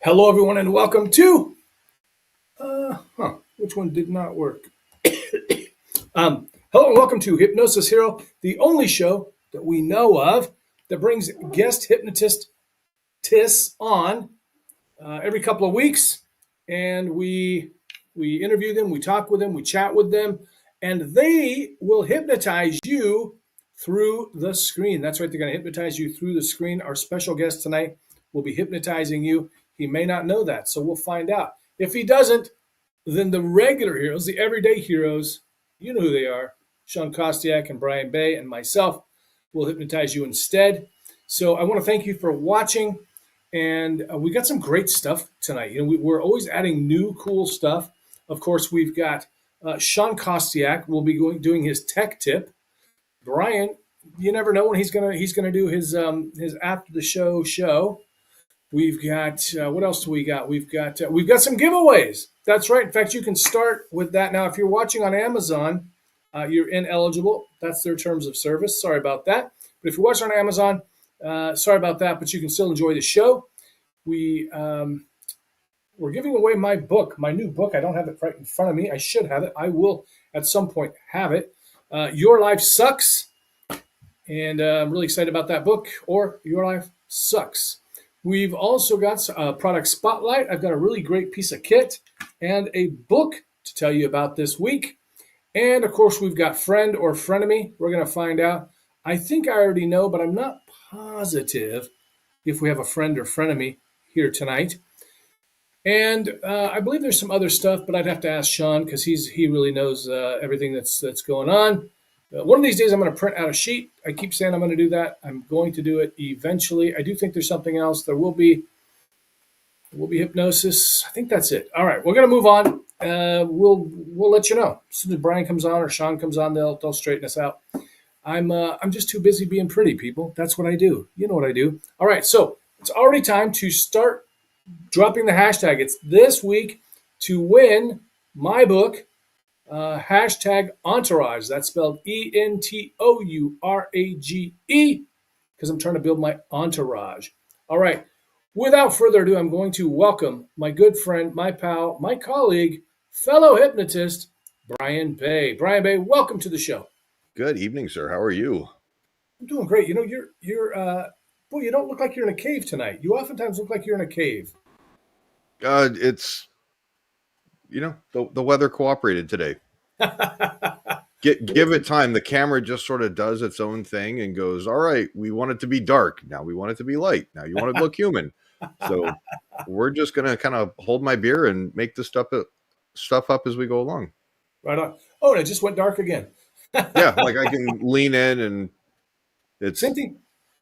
Hello, everyone, and welcome to, which one did not work? Hello, and welcome to Hypnosis Hero, the only show that we know of that brings guest hypnotists on every couple of weeks, and we interview them, we talk with them, we chat with them, and they will hypnotize you through the screen. That's right, they're going to hypnotize you through the screen. Our special guest tonight will be hypnotizing you. He may not know that, so we'll find out. If he doesn't, then the regular heroes, the everyday heroes, you know who they are, Shawn Kostiuk and Brian Bay and myself will hypnotize you instead. So I want to thank you for watching. And we got some great stuff tonight. You know, we're always adding new cool stuff. Of course, we've got Shawn Kostiuk will be doing his tech tip. Brian, you never know when he's gonna do his after the show. We've got what else do we got? We've got some giveaways. That's right. In fact, you can start with that now. If you're watching on Amazon, you're ineligible. That's their terms of service. Sorry about that. But if you're watching on Amazon, sorry about that, but you can still enjoy the show. We're giving away my book, my new book. I don't have it right in front of me. I should have it. I will at some point have it. Your Life Sucks. And I'm really excited about that book, or Your Life Sucks. We've also got a product spotlight. I've got a really great piece of kit and a book to tell you about this week. And of course, we've got friend or frenemy. We're going to find out. I think I already know, but I'm not positive if we have a friend or frenemy here tonight. And I believe there's some other stuff, but I'd have to ask Shawn because he really knows everything that's going on. One of these days, I'm going to print out a sheet. I keep saying I'm going to do that. I'm going to do it eventually. I do think there's something else. There will be hypnosis. I think that's it. All right, we're going to move on. We'll let you know as soon as Brian comes on or Shawn comes on. They'll straighten us out. I'm just too busy being pretty, people. That's what I do. You know what I do. All right, so it's already time to start dropping the hashtag. It's this week to win my book, hashtag Entourage. That's spelled ENTOURAGE, because I'm trying to build my entourage. All right, without further ado, I'm going to welcome my good friend, my pal, my colleague, fellow hypnotist, Brian Bay. Brian Bay, welcome to the show. Good evening, sir. How are you? I'm doing great. You know, you're boy, you don't look like you're in a cave tonight. You oftentimes look like you're in a cave. It's the weather cooperated today. Give it time. The camera just sort of does its own thing and goes, all right, we want it to be dark. Now we want it to be light. Now you want to look human. So we're just going to kind of hold my beer and make the stuff up as we go along. Right on. Oh, and it just went dark again. Yeah, like I can lean in and it's...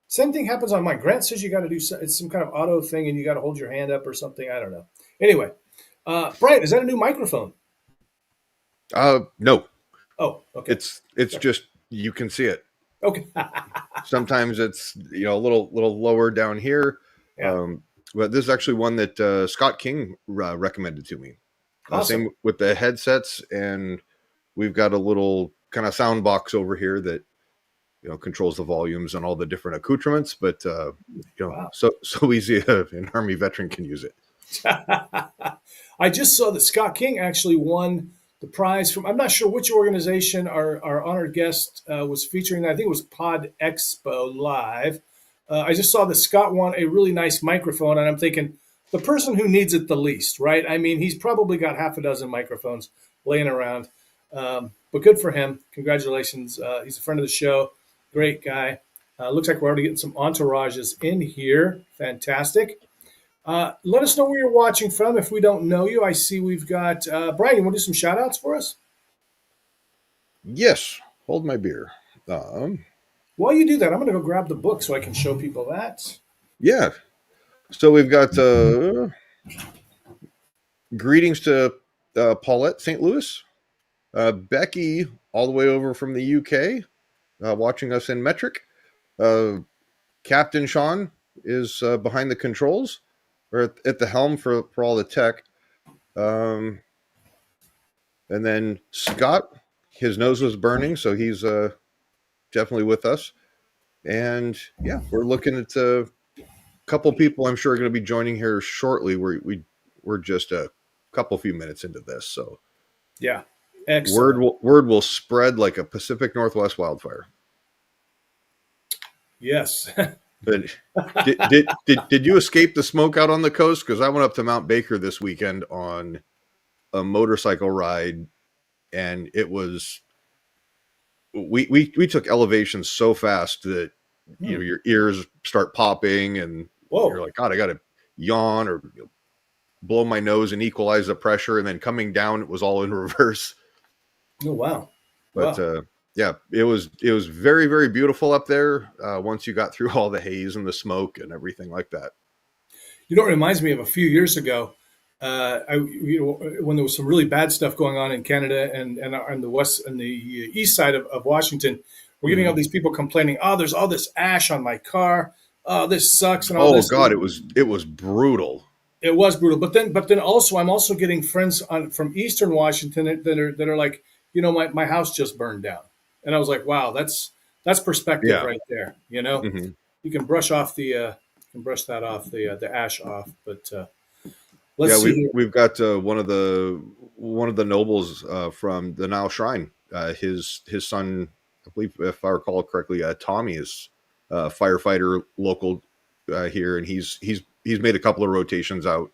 Same thing happens on mine. Grant says you got to do it's some kind of auto thing and you got to hold your hand up or something. I don't know. Anyway, Brian, is that a new microphone? No. Oh, okay. It's just you can see it. Okay. Sometimes it's a little lower down here. Yeah. But this is actually one that Scott King recommended to me. Awesome. Same with the headsets, and we've got a little kind of sound box over here that controls the volumes and all the different accoutrements. But Wow. so easy an Army veteran can use it. I just saw that Scott King actually won the prize from, I'm not sure which organization our honored guest was featuring. I think it was Pod Expo Live. I just saw that Scott won a really nice microphone, and I'm thinking the person who needs it the least, right? I mean, he's probably got half a dozen microphones laying around, but good for him. Congratulations. He's a friend of the show. Great guy. Looks like we're already getting some entourages in here. Fantastic. Let us know where you're watching from if we don't know you. I see we've got Brian. You want to do some shout outs for us? Yes. Hold my beer. While you do that, I'm going to go grab the book so I can show people that. Yeah. So we've got greetings to Paulette, St. Louis. Becky, all the way over from the UK, watching us in metric. Captain Shawn is behind the controls, or at the helm for all the tech. And then Scott, his nose was burning, so he's definitely with us. And yeah, we're looking at couple people I'm sure are going to be joining here shortly. We're just a few minutes into this, so Yeah. Excellent. word will spread like a Pacific Northwest wildfire. Yes. But did you escape the smoke out on the coast? Because I went up to Mount Baker this weekend on a motorcycle ride, and it was we took elevations so fast that your ears start popping, and Whoa. you're like, God, I got to yawn or blow my nose and equalize the pressure, and then coming down, it was all in reverse. Oh, wow. But Wow. yeah, it was very, very beautiful up there once you got through all the haze and the smoke and everything like that. You know, it reminds me of a few years ago, when there was some really bad stuff going on in Canada and the west and the east side of Washington. We're getting all these people complaining, "Oh, there's all this ash on my car. Oh, this sucks," and all Oh this. God, it was brutal. It was brutal, but then also I'm also getting friends from Eastern Washington that are like, my house just burned down, and I was like, wow, that's perspective Yeah. right there. You can brush that off the ash off, but let's see here. We've got one of the nobles from the Nile Shrine. His son, I believe, if I recall correctly, Tommy is a firefighter local here, and he's made a couple of rotations out,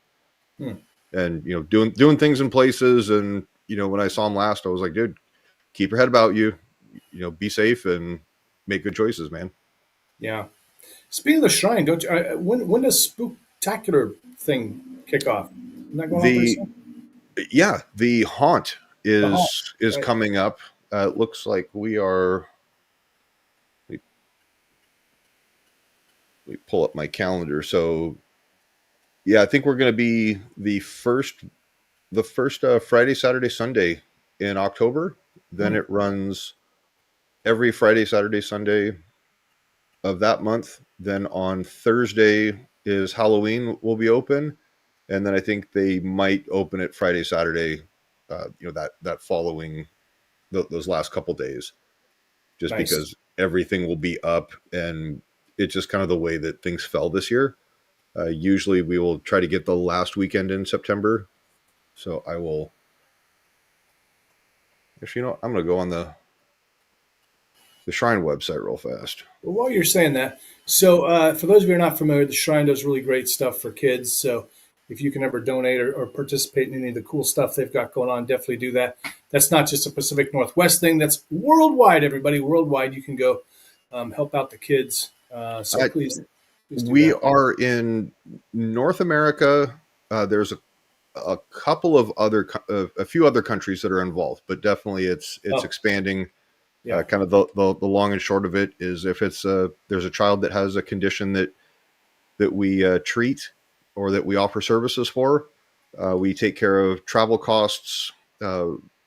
and doing things in places. And when I saw him last, I was like, dude, keep your head about you, be safe and make good choices, man. Yeah. Speaking of the shrine, don't you, when does Spooktacular thing kick off? Isn't that going on pretty soon? The haunt is Right. coming up. It looks like we are. Let me pull up my calendar. So, yeah, I think we're going to be the first Friday, Saturday, Sunday in October. Then it runs every Friday, Saturday, Sunday of that month. Then on Thursday is Halloween will be open, and then I think they might open it Friday, Saturday. That following those last couple days, just Nice. because everything will be up, and it's just kind of the way that things fell this year. Usually we will try to get the last weekend in September. So I will, actually, I'm going to go on the Shrine website real fast. Well, while you're saying that, so for those of you who are not familiar, the Shrine does really great stuff for kids. So if you can ever donate or participate in any of the cool stuff they've got going on, definitely do that. That's not just a Pacific Northwest thing. That's worldwide, everybody. Worldwide, you can go help out the kids. So please do we that. are in North America. There's a couple of a few other countries that are involved, but definitely it's expanding. Yeah. Kind of the long and short of it is, if it's there's a child that has a condition that we treat or that we offer services for, we take care of travel costs,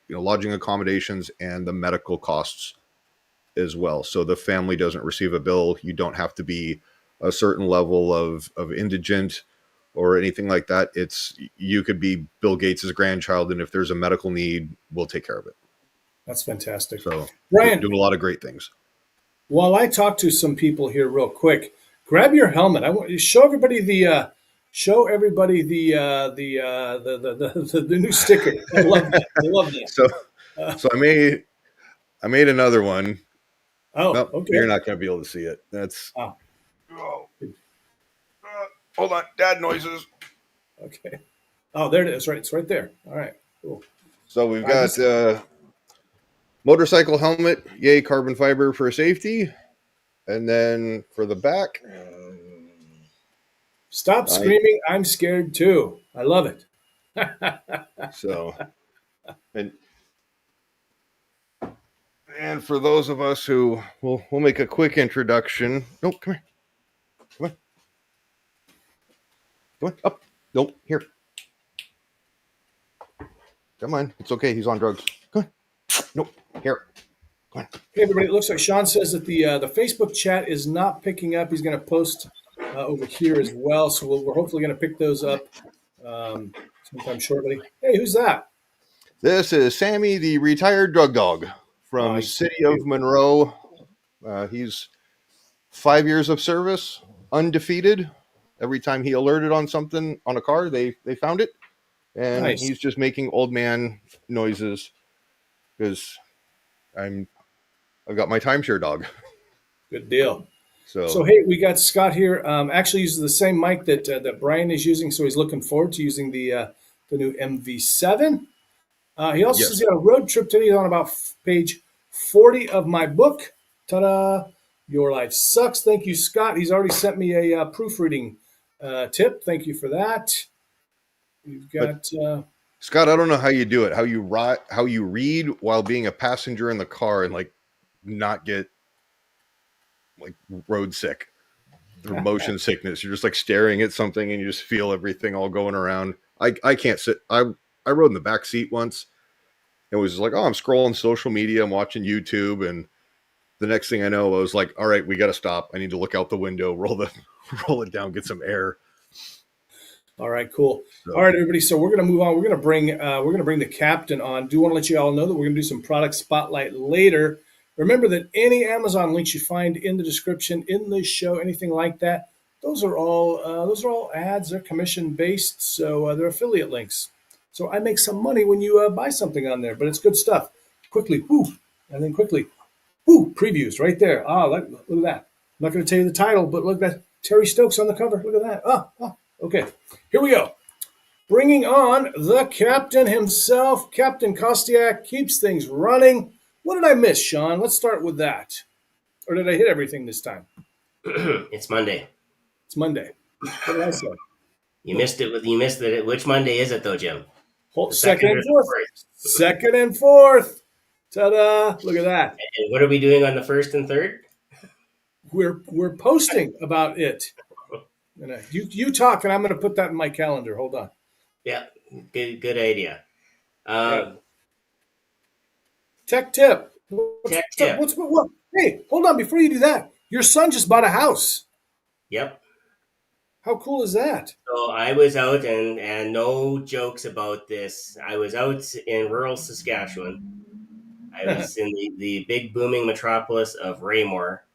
lodging accommodations, and the medical costs as well. So the family doesn't receive a bill. You don't have to be a certain level of indigent or anything like that. You could be Bill Gates' grandchild, and if there's a medical need, we'll take care of it. That's fantastic. So Brian, doing a lot of great things. while I talk to some people here real quick, grab your helmet. I want you to show everybody the the new sticker. I love that. I love that. So I made another one. Oh, Nope, okay. you're not going to be able to see it. That's hold on, dad noises. Okay. Oh, there it is. Right, it's right there. All right, cool. So we've got motorcycle helmet, yay, carbon fiber for safety, and then for the back. Stop screaming! I'm scared too. I love it. So, and for those of us who we'll make a quick introduction. No, come here. Come on, up. Nope, here. Come on, it's okay. He's on drugs. Come on. Nope, here. Come on. Hey, everybody! It looks like Shawn says that the Facebook chat is not picking up. He's going to post over here as well, so we're hopefully going to pick those up sometime shortly. Hey, who's that? This is Sammy, the retired drug dog from the city of Monroe. He's 5 years of service, undefeated, every time he alerted on something on a car, they found it, and Nice. he's just making old man noises because I've got my timeshare dog. Good deal. So So hey, we got Scott here. Actually, uses the same mic that Brian is using, so he's looking forward to using the new MV7. He also says yes, he had a road trip today. He's on about page 40 of my book. Ta-da! Your Life Sucks. Thank you, Scott. He's already sent me a proofreading tip. Thank you for that. We've but got Scott, I don't know how you do it. How you read while being a passenger in the car and like not get like road sick or motion sickness. You're just like staring at something and you just feel everything all going around. I can't sit. I rode in the back seat once. It was like, oh, I'm scrolling social media, I'm watching YouTube, and the next thing I know, I was like, all right, we got to stop. I need to look out the window, roll it down, get some air. all right, cool. All So right, everybody. So we're going to move on. We're going to bring the captain on. Do want to let you all know that we're going to do some product spotlight later. Remember that any Amazon links you find in the description, in the show, anything like that, those are all ads. They're commission based, so they're affiliate links. So I make some money when you buy something on there, but it's good stuff. Quickly, whoo, and then quickly, whoo, previews right there. Look at that. I'm not going to tell you the title, but look at that. Terry Stokes on the cover. Look at that. Okay. Here we go. Bringing on the captain himself. Captain Kostiuk keeps things running. What did I miss, Shawn? Let's start with that. Or did I hit everything this time? It's Monday. It's Monday. What did I say? You missed it. You missed it. Which Monday is it, though, Jim? Second or and the fourth. fourth? Second and fourth. Ta-da! Look at that. And what are we doing on the first and third? We're posting about it. You talk, and I'm going to put that in my calendar. Hold on. Yeah, good idea. Tech tip. Tech tip. What? Hey, hold on. Before you do that, your son just bought a house. Yep. How cool is that? So I was out, and no jokes about this. I was out in rural Saskatchewan. I was in the big booming metropolis of Raymore,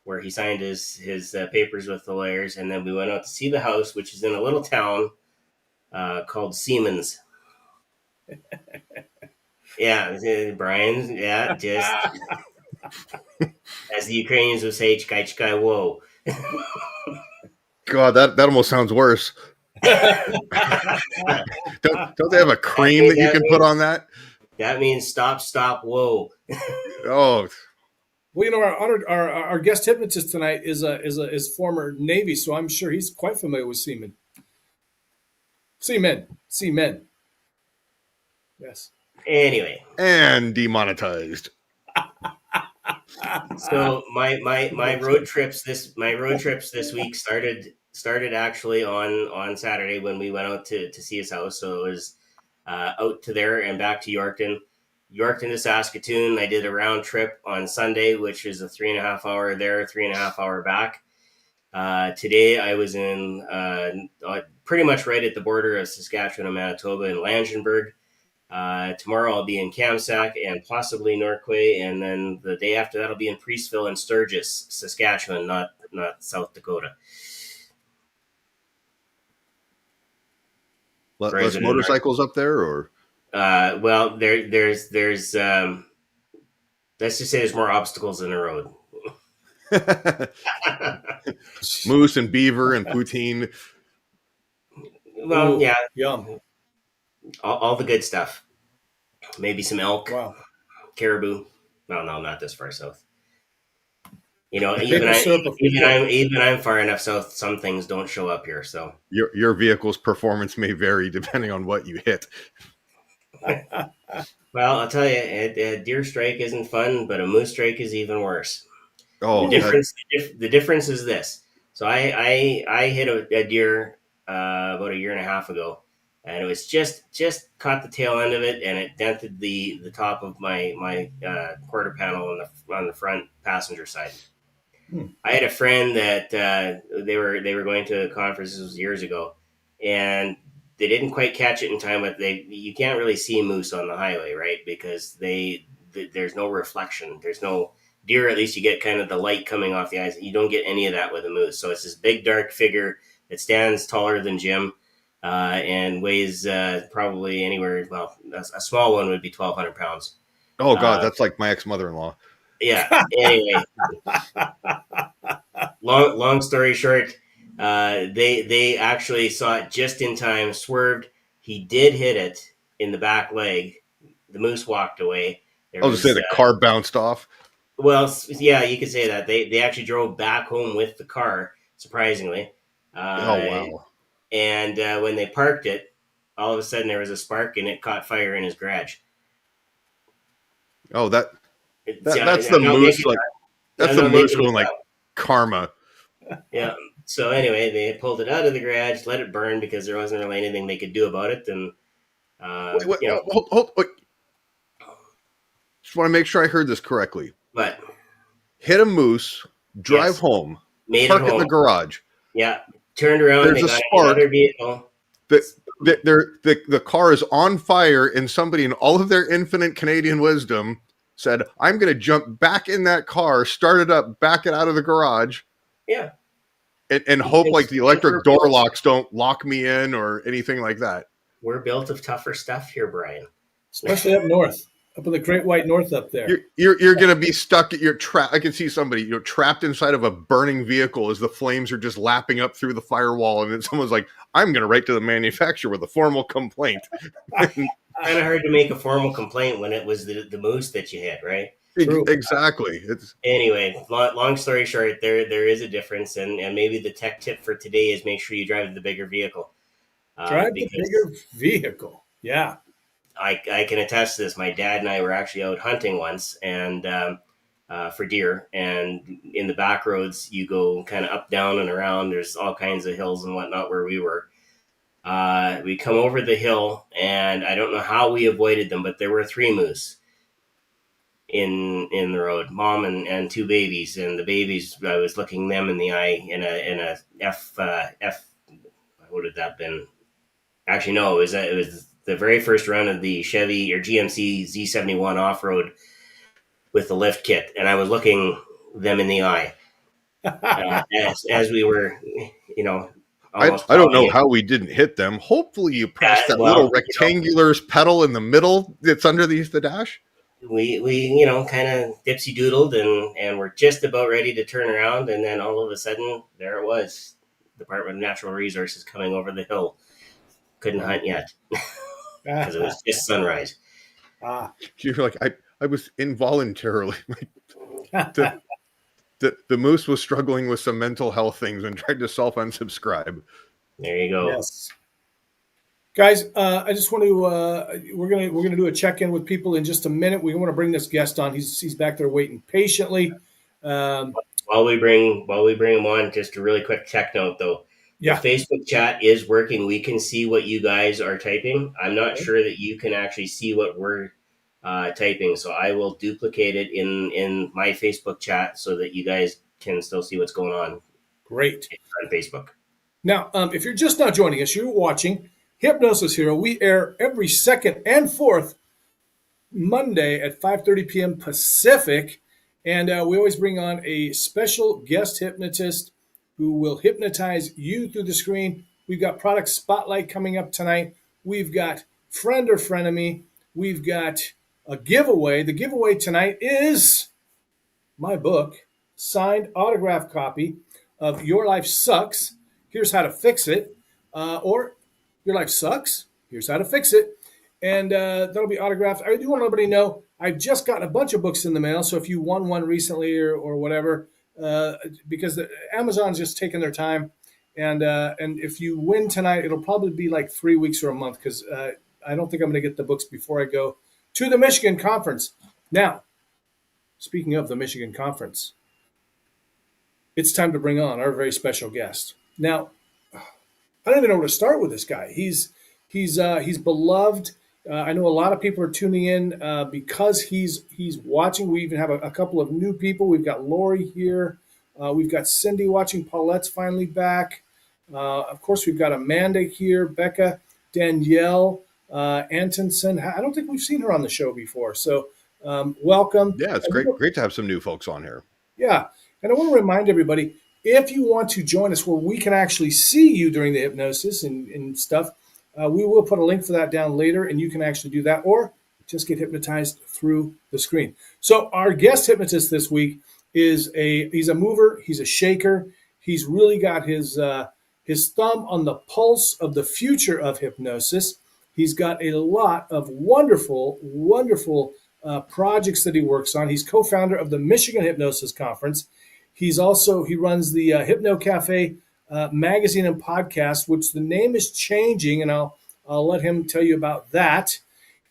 where he signed his papers with the lawyers, and then we went out to see the house, which is in a little town called Siemens. Yeah, Brian. Yeah, just as the Ukrainians would say, "Chkai chkai whoa." God, that almost sounds worse. don't they have a cream that you can put on that? That means stop, whoa. Oh, well, you know, our guest hypnotist tonight is former Navy, so I'm sure he's quite familiar with seamen. Seamen. Yes. Anyway, and demonetized. So my road trips this week started actually on Saturday when we went out to see his house. So it was out to there and back to Yorkton to Saskatoon. I did a round trip on Sunday, which is a 3.5 hour there, 3.5 hour back. Today I was in pretty much right at the border of Saskatchewan and Manitoba in Langenburg. Tomorrow I'll be in Kamsack and possibly Norquay, and then the day after that I'll be in Priestville and Sturgis, Saskatchewan, not South Dakota. Less motorcycles up there, or well, there's let's just say there's more obstacles in the road. moose and beaver and poutine. Well, yeah, Yum. all the good stuff. Maybe some elk, Wow. caribou. No, not this far south. You know, even I'm far enough south. Some things don't show up here. So your vehicle's performance may vary depending on what you hit. Well, I'll tell you, a deer strike isn't fun, but a moose strike is even worse. Oh, the difference is this. So I hit a deer about 1.5 years ago, and it was just caught the tail end of it, and it dented the top of my quarter panel on the front passenger side. I had a friend that they were going to a conference. This was years ago, and they didn't quite catch it in time. But you can't really see moose on the highway, right? Because there's no reflection. There's no deer. At least you get kind of the light coming off the eyes. You don't get any of that with a moose. So it's this big dark figure It stands taller than Jim and weighs probably anywhere. Well, a small one would be 1,200 pounds. Oh God, that's like my ex-mother-in-law. Yeah. Anyway, long story short, they actually saw it just in time, swerved. He did hit it in the back leg. The moose walked away. I was gonna say the car bounced off. Well, yeah, you could say that. They actually drove back home with the car, surprisingly. Oh wow. And when they parked it, all of a sudden there was a spark and it caught fire in his garage. Oh, that's I'm the not moose. making Like that- that's I'm the not moose making going it like up. karma. Yeah. So anyway, they pulled it out of the garage, let it burn because there wasn't really anything they could do about it. And Wait, you know, wait. Just want to make sure I heard this correctly. but Hit a moose, drive Yes. home, made park it it in home. the garage. Yeah. Turned around. There's They a got spark. another vehicle. The car is on fire, and somebody in all of their infinite Canadian wisdom said, I'm going to jump back in that car, start it up, back it out of the garage, Yeah. and hope like the electric We're door built- locks don't lock me in or anything like that. We're built of tougher stuff here, Brian. Especially up north, up in the Great White North up there. You're going to be stuck at your trap. I can see somebody, trapped inside of a burning vehicle as the flames are just lapping up through the firewall. And then someone's like, I'm going to write to the manufacturer with a formal complaint. Kind of hard to make a formal complaint when it was the moose that you hit, right? True. Exactly. Anyway, long story short, there is a difference, and maybe the tech tip for today is make sure you drive the bigger vehicle. Drive the bigger vehicle. Yeah. I can attest to this. My dad and I were actually out hunting once, and for deer, and in the back roads you go kind of up, down, and around. There's all kinds of hills and whatnot where we were. We come over the hill, and I don't know how we avoided them, but there were 3 moose in the road, mom and 2 babies, and the babies, I was looking them in the eye in a F what would that been? Actually, no, it was the very first run of the Chevy or GMC Z71 off-road with the lift kit, and I was looking them in the eye as we were, I don't know how we didn't hit them. Hopefully you pressed that little rectangular pedal in the middle that's underneath the dash. We kind of dipsy doodled and we're just about ready to turn around, and then all of a sudden there it was, Department of Natural Resources coming over the hill. Couldn't hunt yet because it was just sunrise. You're like, I was involuntarily the moose was struggling with some mental health things and tried to self-unsubscribe. There you go. Yes. Guys, I just want to we're gonna do a check-in with people in just a minute. We want to bring this guest on. He's back there waiting patiently. While we bring him on, just a really quick tech note though. Yeah. The Facebook chat is working. We can see what you guys are typing. I'm not sure that you can actually see what we're typing, so I will duplicate it in my Facebook chat so that you guys can still see what's going on. Great. On Facebook. Now, if you're just now joining us, you're watching Hypnosis Hero. We air every second and fourth Monday at 5:30 p.m. Pacific, and we always bring on a special guest hypnotist who will hypnotize you through the screen. We've got product spotlight coming up tonight. We've got friend or frenemy. We've got a giveaway. The giveaway tonight is my book, signed autograph copy of Your Life Sucks. Here's how to fix it. Or Your Life Sucks. Here's how to fix it. And that'll be autographed. I do want everybody to know I've just gotten a bunch of books in the mail. So if you won one recently or whatever, because Amazon's just taking their time. And if you win tonight, it'll probably be like 3 weeks or a month because I don't think I'm going to get the books before I go to the Michigan Conference. Now, speaking of the Michigan Conference, it's time to bring on our very special guest. Now, I don't even know where to start with this guy. He's beloved. I know a lot of people are tuning in because he's watching. We even have a couple of new people. We've got Lori here. We've got Cindy watching. Paulette's finally back. Of course, we've got Amanda here, Becca, Danielle, Antonson. I don't think we've seen her on the show before. So welcome. Yeah, it's great to have some new folks on here. Yeah. And I want to remind everybody, if you want to join us where we can actually see you during the hypnosis and stuff, we will put a link for that down later, and you can actually do that, or just get hypnotized through the screen. So our guest hypnotist this week he's a mover, he's a shaker. He's really got his thumb on the pulse of the future of hypnosis. He's got a lot of wonderful, wonderful projects that he works on. He's co-founder of the Michigan Hypnosis Conference. He runs the Hypnocafe magazine and podcast, which the name is changing, and I'll let him tell you about that.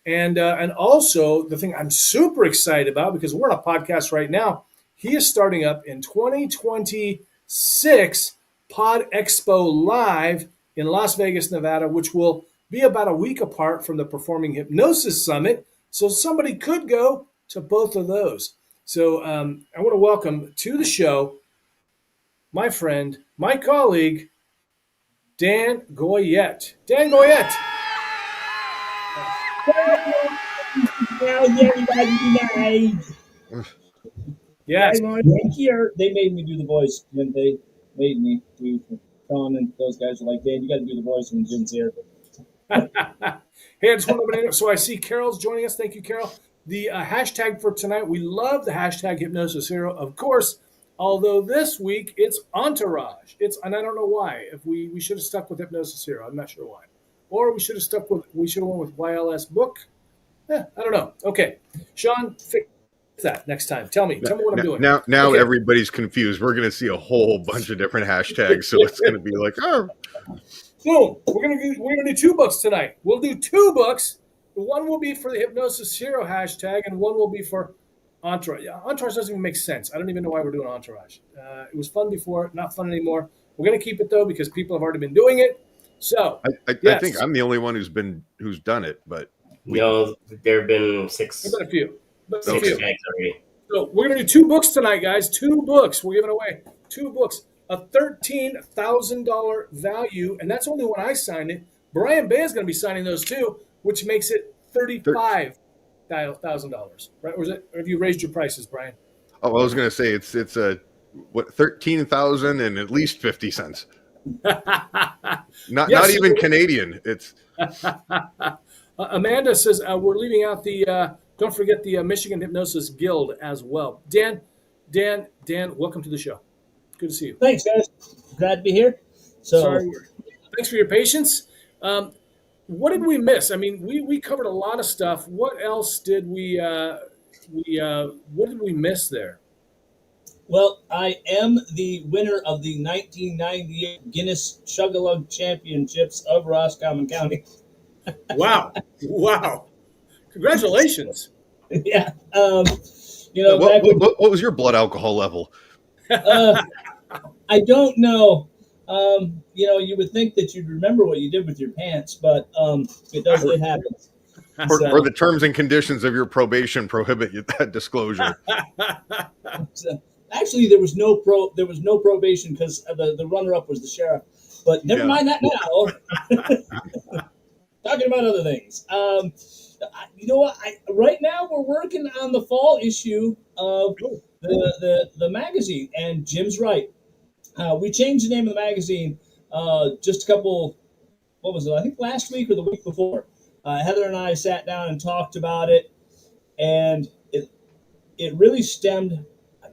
And also the thing I'm super excited about, because we're on a podcast right now, he is starting up in 2026 Pod Expo Live in Las Vegas, Nevada, which will be about a week apart from the Performing Hypnosis Summit. So somebody could go to both of those. So I want to welcome to the show my friend, my colleague, Dan Goyette. Dan Goyette. How's everybody tonight? Yes. I'm here. They made me do the voice. And they made me do. Shawn and those guys are like, Dan, you got to do the voice when Jim's here. Hey, I just want to, so I see Carol's joining us. Thank you, Carol. The hashtag for tonight, we love the hashtag Hypnosis Hero, of course, although this week it's Entourage. And I don't know why. If we should have stuck with Hypnosis Hero. I'm not sure why. Or we should have went with YLS book. I don't know. Okay. Shawn, fix that next time. Tell me what I'm doing. Now okay. Everybody's confused. We're going to see a whole bunch of different hashtags. So it's going to be like, oh. Boom. We're gonna do 2 books tonight. We'll do 2 books. One will be for the Hypnosis Hero hashtag, and one will be for Entourage. Entourage doesn't even make sense. I don't even know why we're doing Entourage. It was fun before, not fun anymore. We're gonna keep it though because people have already been doing it. So I think I'm the only one who's done it, but no, there have been 6. There's been a few. Six tags already. So we're gonna do 2 books tonight, guys. 2 books. We're giving away 2 books. A $13,000 value, and that's only when I signed it. Brian Bay is going to be signing those too, which makes it $35,000, right? Or have you raised your prices, Brian? Oh, I was going to say it's what 13,000 and at least 50 cents. Not even Canadian. It's Amanda says we're leaving out the. Don't forget the Michigan Hypnosis Guild as well. Dan, welcome to the show. Good to see you. Thanks, guys. Glad to be here. Sorry. Thanks for your patience. What did we miss? I mean, we covered a lot of stuff. What else did what did we miss there? Well, I am the winner of the 1998 Guinness Chug-a-Lug Championships of Roscommon County. Wow. Congratulations. Yeah. What was your blood alcohol level? I don't know. You would think that you'd remember what you did with your pants, but it doesn't happen. Or the terms and conditions of your probation prohibit that disclosure. Actually, there was no probation because the runner-up was the sheriff. But never mind that now. Talking about other things. You know what? Right now we're working on the fall issue of the magazine, and Jim's right. We changed the name of the magazine just a couple. What was it? I think last week or the week before. Heather and I sat down and talked about it, and it really stemmed.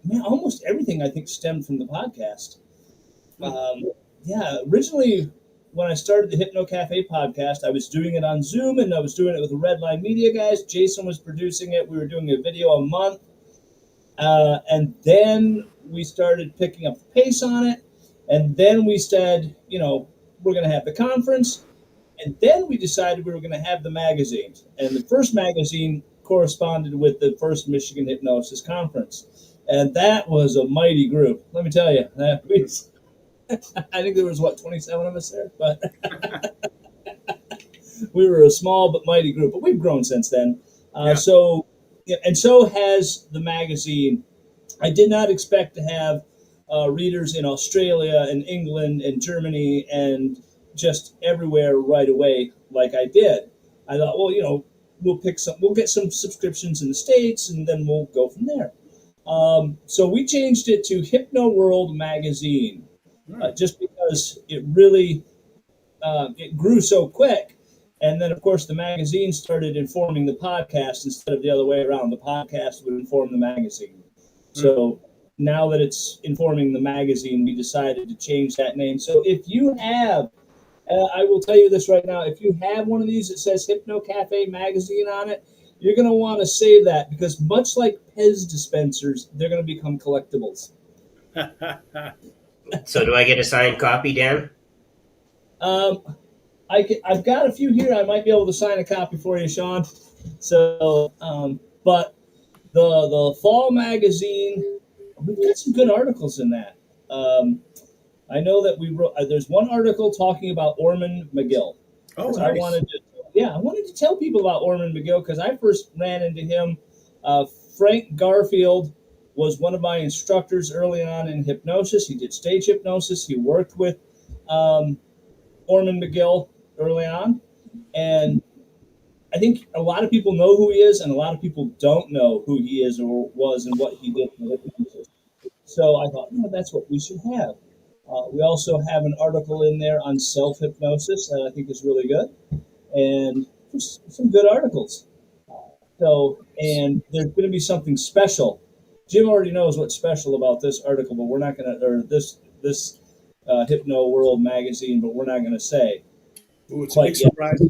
Man, almost everything I think stemmed from the podcast. Originally when I started the Hypnocafe podcast, I was doing it on Zoom, and I was doing it with the Red Line Media guys. Jason was producing it. We were doing a video a month. And then we started picking up the pace on it. And then we said, we're going to have the conference. And then we decided we were going to have the magazine. And the first magazine corresponded with the first Michigan Hypnosis Conference. And that was a mighty group. Let me tell you, I think there was, 27 of us there? But we were a small but mighty group. But we've grown since then. So has the magazine. I did not expect to have readers in Australia and England and Germany and just everywhere right away like I did. I thought, we'll get some subscriptions in the States, and then we'll go from there. So we changed it to Hypno World Magazine, just because it really it grew so quick. And then, of course, the magazine started informing the podcast instead of the other way around. The podcast would inform the magazine. So now that it's informing the magazine, we decided to change that name. So if you have, I will tell you this right now, if you have one of these that says Hypnocafe Magazine on it, you're going to want to save that, because much like Pez dispensers, they're going to become collectibles. So do I get a signed copy, Dan? I've got a few here. I might be able to sign a copy for you, Shawn. So, but the fall magazine, we've got some good articles in that. I know that we wrote. There's one article talking about Ormond McGill. Oh, nice. I wanted to tell people about Ormond McGill because I first ran into him. Frank Garfield was one of my instructors early on in hypnosis. He did stage hypnosis. He worked with Ormond McGill early on, and I think a lot of people know who he is, and a lot of people don't know who he is or was and what he did for hypnosis. So I thought, that's what we should have. We also have an article in there on self-hypnosis that I think is really good, and some good articles. So, and there's going to be something special. Jim already knows what's special about this article, but we're not going to, or this Hypno World magazine, but we're not going to say. Ooh, it's a big surprise.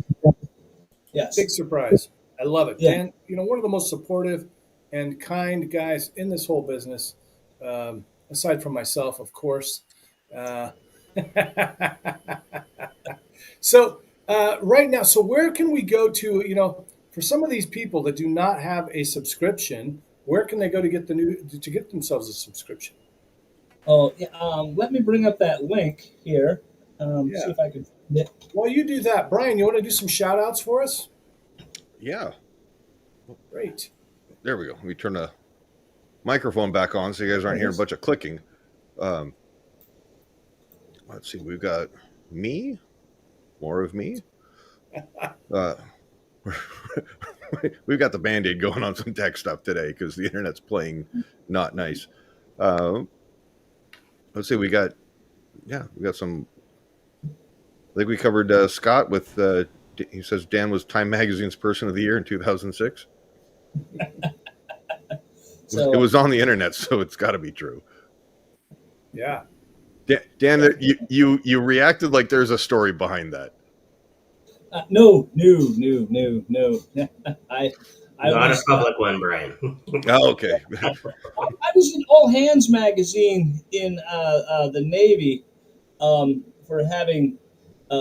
Yes. Big surprise. I love it. Yeah. Dan, one of the most supportive and kind guys in this whole business, aside from myself, of course. So right now, so where can we go to, for some of these people that do not have a subscription, where can they go to get to get themselves a subscription? Oh, yeah. Let me bring up that link here. See if I can find it. While you do that, Brian, you want to do some shout outs for us? Yeah. Great. There we go. Let me turn the microphone back on so you guys aren't hearing a bunch of clicking. Let's see. We've got me. More of me. We've got the Band-Aid going on some tech stuff today because the internet's playing not nice. Let's see. We got some. I think we covered Scott with. He says Dan was Time Magazine's Person of the Year in 2006. So, it was on the internet, so it's got to be true. Yeah. Dan, you reacted like there's a story behind that. No. I Not was, a public one, Brian. Oh, okay. I was in All Hands magazine in the Navy for having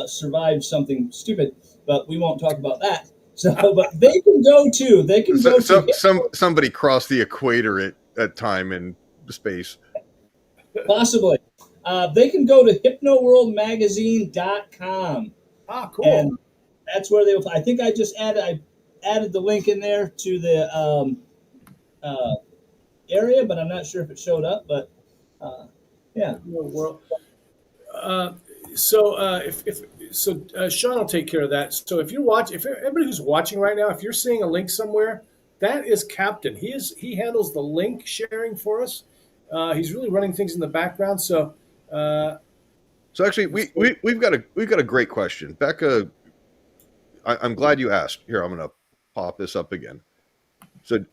survived something stupid, but we won't talk about that. So, but they can go too. They can go to somebody crossed the equator at time in space. Possibly. They can go to hypnoworldmagazine.com. Ah, cool. And that's where they will. I think I added the link in there to the area, but I'm not sure if it showed up. But yeah. So Shawn will take care of that. So if everybody who's watching right now, if you're seeing a link somewhere, that is Captain. He handles the link sharing for us. He's really running things in the background. So actually, we've got a great question, Becca. I'm glad you asked. Here, I'm going to pop this up again. So,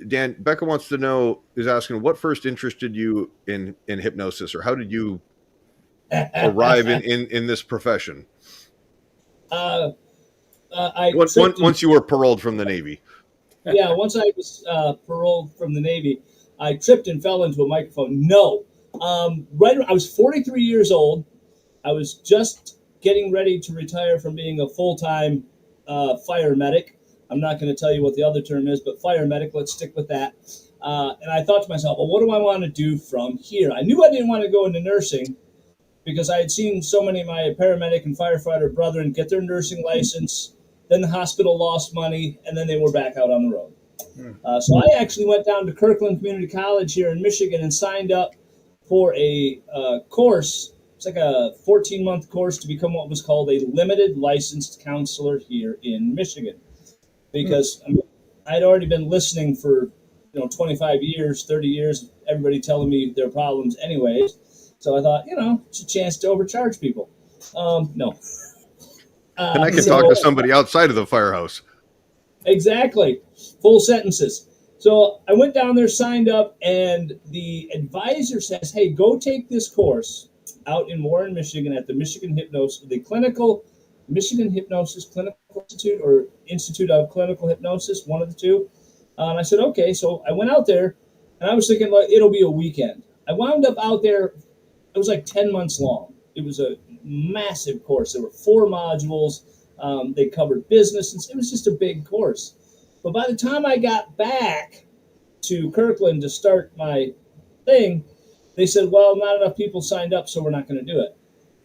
Dan, Becca wants to know, is asking, what first interested you in hypnosis, or how did you arrive in this profession? Once you were paroled from the Navy. Yeah, once I was paroled from the Navy, I tripped and fell into a microphone. No. I was 43 years old. I was just getting ready to retire from being a full-time fire medic. I'm not going to tell you what the other term is, but fire medic, let's stick with that. And I thought to myself, well, what do I want to do from here? I knew I didn't want to go into nursing because I had seen so many of my paramedic and firefighter brethren get their nursing license, then the hospital lost money, and then they were back out on the road. So I actually went down to Kirkland Community College here in Michigan and signed up for a course. It's like a 14-month course to become what was called a limited licensed counselor here in Michigan. Because I'd already been listening for 25 years, 30 years, everybody telling me their problems anyways. So I thought, it's a chance to overcharge people. No. And I can talk to somebody outside of the firehouse. Exactly. Full sentences. So I went down there, signed up, and the advisor says, hey, go take this course out in Warren, Michigan at the Michigan Hypnosis Clinical Institute or Institute of Clinical Hypnosis, one of the two. And I said, okay. So I went out there, and I was thinking, like, it'll be a weekend. I wound up out there. It was like 10 months long. It was a massive course. There were 4 modules. They covered business. And it was just a big course. But by the time I got back to Kirkland to start my thing, they said, well, not enough people signed up, so we're not going to do it.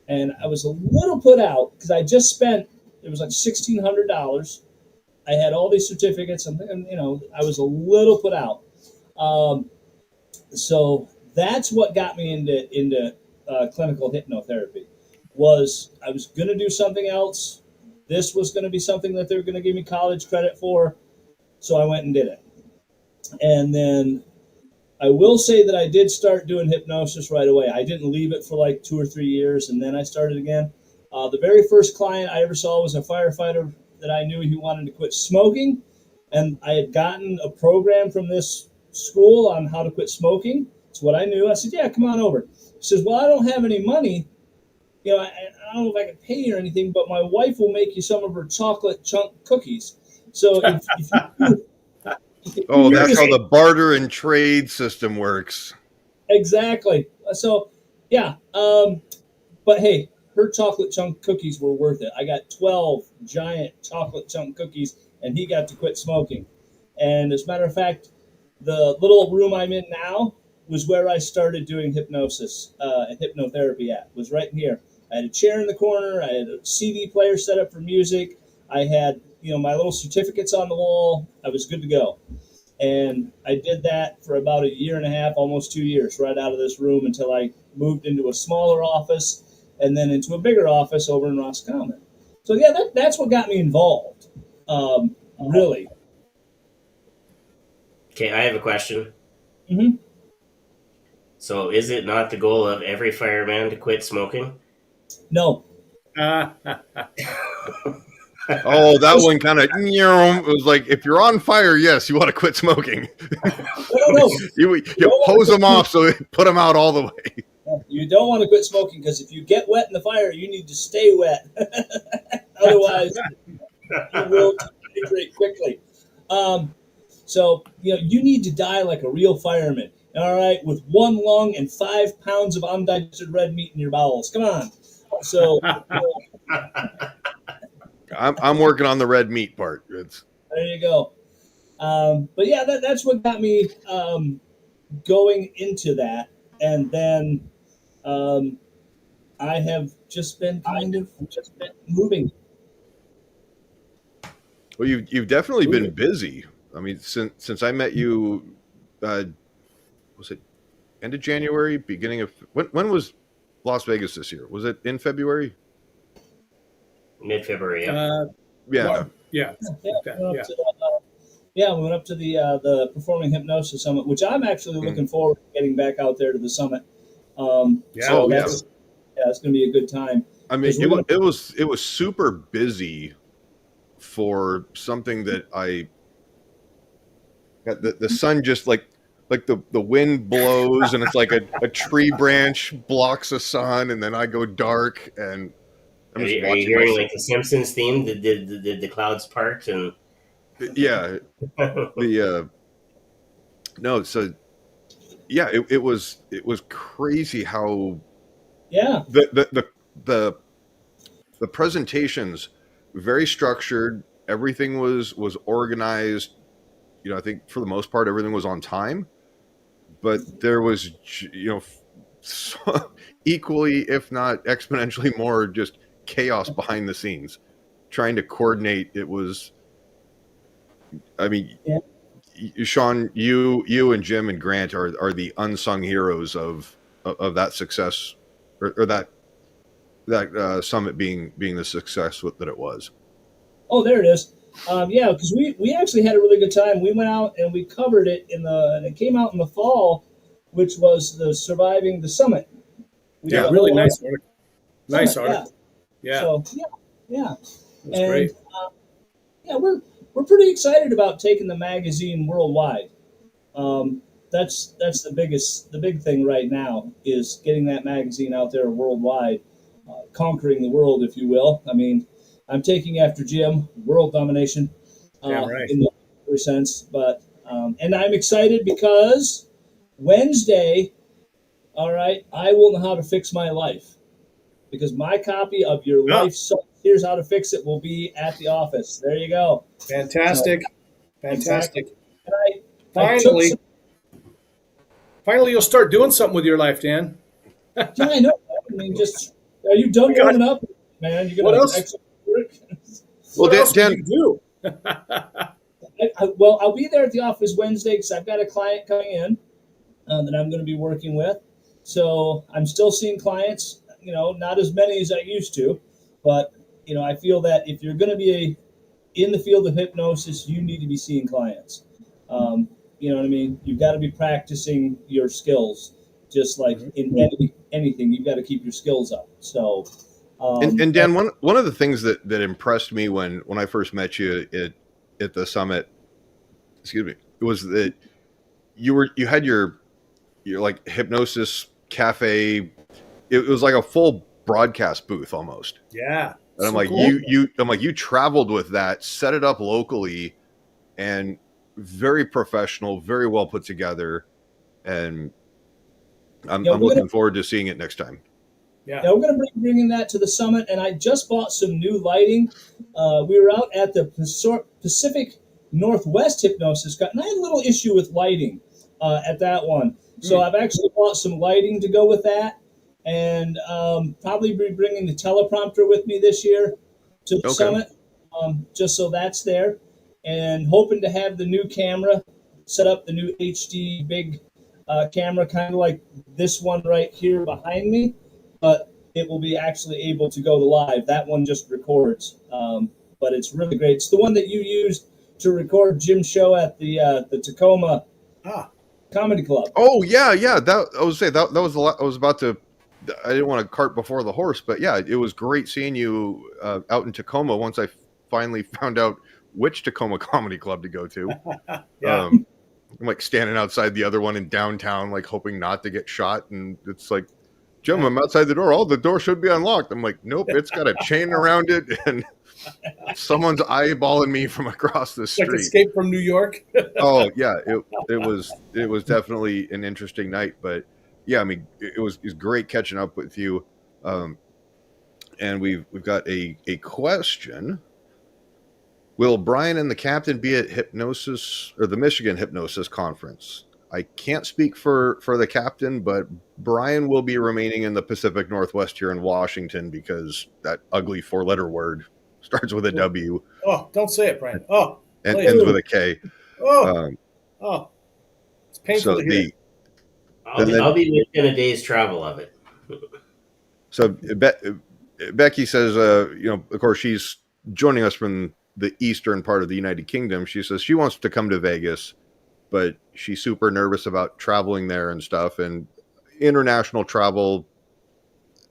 And I was a little put out because I just spent, it was like $1,600. I had all these certificates, and I was a little put out. So that's what got me into clinical hypnotherapy. Was I was going to do something else. This was going to be something that they were going to give me college credit for. So I went and did it. And then I will say that I did start doing hypnosis right away. I didn't leave it for like 2 or 3 years, and then I started again. The very first client I ever saw was a firefighter that I knew he wanted to quit smoking. And I had gotten a program from this school on how to quit smoking. It's what I knew. I said, yeah, come on over. He says, well, I don't have any money. I don't know if I can pay you or anything, but my wife will make you some of her chocolate chunk cookies. So if oh, that's how the barter and trade system works. Exactly. So, yeah. But hey, her chocolate chunk cookies were worth it. I got 12 giant chocolate chunk cookies, and he got to quit smoking. And as a matter of fact, the little room I'm in now was where I started doing hypnosis and hypnotherapy at, was right in here. I had a chair in the corner. I had a CD player set up for music. I had, my little certificates on the wall. I was good to go. And I did that for about 1.5 years, almost 2 years, right out of this room until I moved into a smaller office and then into a bigger office over in Roscommon. So, yeah, that's what got me involved, really. Okay, I have a question. Mm-hmm. So is it not the goal of every fireman to quit smoking? No. Oh, that one kind of, it was like, if you're on fire, yes, you want to quit smoking. No. You hose them off, so put them out all the way. You don't want to quit smoking because if you get wet in the fire, you need to stay wet. Otherwise, you will dehydrate quickly. So, you need to die like a real fireman. All right, with 1 lung and 5 pounds of undigested red meat in your bowels. Come on. So, I'm working on the red meat part. There you go. But yeah, that's what got me going into that, and then I have just been moving. Well, you've definitely been busy. I mean, since I met you, was it end of January, beginning of when was Las Vegas this year? Was it in February? Mid-February. Yeah. We went up to the Performing Hypnosis Summit, which I'm actually looking forward to getting back out there to the summit. It's going to be a good time. I mean, it was super busy for something that I got. The sun just like the wind blows and it's like a tree branch blocks the sun, and then I go dark and. Are you hearing like the Simpsons theme? Did the clouds part and yeah, no. So yeah, it was crazy how the presentations very structured. Everything was organized. I think for the most part everything was on time, but there was so equally, if not exponentially more, just chaos behind the scenes trying to coordinate. It was, I mean, Shawn, you and Jim and Grant are the unsung heroes of that success or that summit being the success that it was. Oh, there it is. Yeah, because we actually had a really good time. We went out and we covered it and it came out in the fall, which was the Surviving the Summit. We Yeah, did a really whole nice article. Nice summit, article. Yeah, So yeah, it was and great. yeah, we're pretty excited about taking the magazine worldwide. Um, that's the big thing right now is getting that magazine out there worldwide, conquering the world, if you will. I mean, I'm taking after Jim, world domination, Damn right. in the sense, but and I'm excited because Wednesday, all right, I will know how to fix my life because my copy of Your Yeah. Life Sucks, Here's How to Fix It will be at the office. There you go. Fantastic. So, Fantastic. and I took some, Finally, you'll start doing something with your life, Dan. yeah, I know. I mean, just are you done warming up, man? You What gonna else? extra work? Well, What else Dan, can you do? Well, I'll be there at the office Wednesday because I've got a client coming in that I'm going to be working with. So I'm still seeing clients, not as many as I used to, but I feel that if you're going to be in the field of hypnosis, you need to be seeing clients. You know what I mean? You've got to be practicing your skills, just like in anything. You've got to keep your skills up. So, and Dan, one of the things that impressed me when I first met you at the summit, excuse me, was that you had your like hypnosis cafe. It was like a full broadcast booth almost. Yeah. And I'm so like, cool. you traveled with that, set it up locally, and very professional, very well put together. And I'm looking forward to seeing it next time. Yeah. We're going to be bringing that to the summit, and I just bought some new lighting. We were out at the Pacific Northwest Hypnosis, and I had a little issue with lighting at that one. So I've actually bought some lighting to go with that, and probably be bringing the teleprompter with me this year to the summit, just so that's there, and hoping to have the new camera, set up the new HD big camera, kind of like this one right here behind me, but it will be actually able to go live. That one just records, but it's really great. It's the one that you used to record Jim's show at the Tacoma Comedy Club. Oh yeah. That I was saying that was a lot. I was about to. I didn't want to cart before the horse, but yeah, it was great seeing you out in Tacoma. Once I finally found out which Tacoma Comedy Club to go to. Yeah. I'm like standing outside the other one in downtown, like hoping not to get shot, and it's like, Jim, I'm outside the door. Oh, the door should be unlocked. I'm like, nope, it's got a chain around it, and someone's eyeballing me from across the street. Like Escape from New York. Oh yeah, it was definitely an interesting night, but yeah, I mean, it was great catching up with you. And we've got a question. Will Brian and the captain be at Hypnosis or the Michigan Hypnosis Conference? I can't speak for the captain, but Brian will be remaining in the Pacific Northwest here in Washington because that ugly 4-letter word starts with a W. Oh, don't say it, Brian. Oh, and ends with a K. It's painful to hear. I'll be within a day's travel of it. So Becky says, of course, she's joining us from the eastern part of the United Kingdom. She says she wants to come to Vegas, but she's super nervous about traveling there and stuff. And international travel,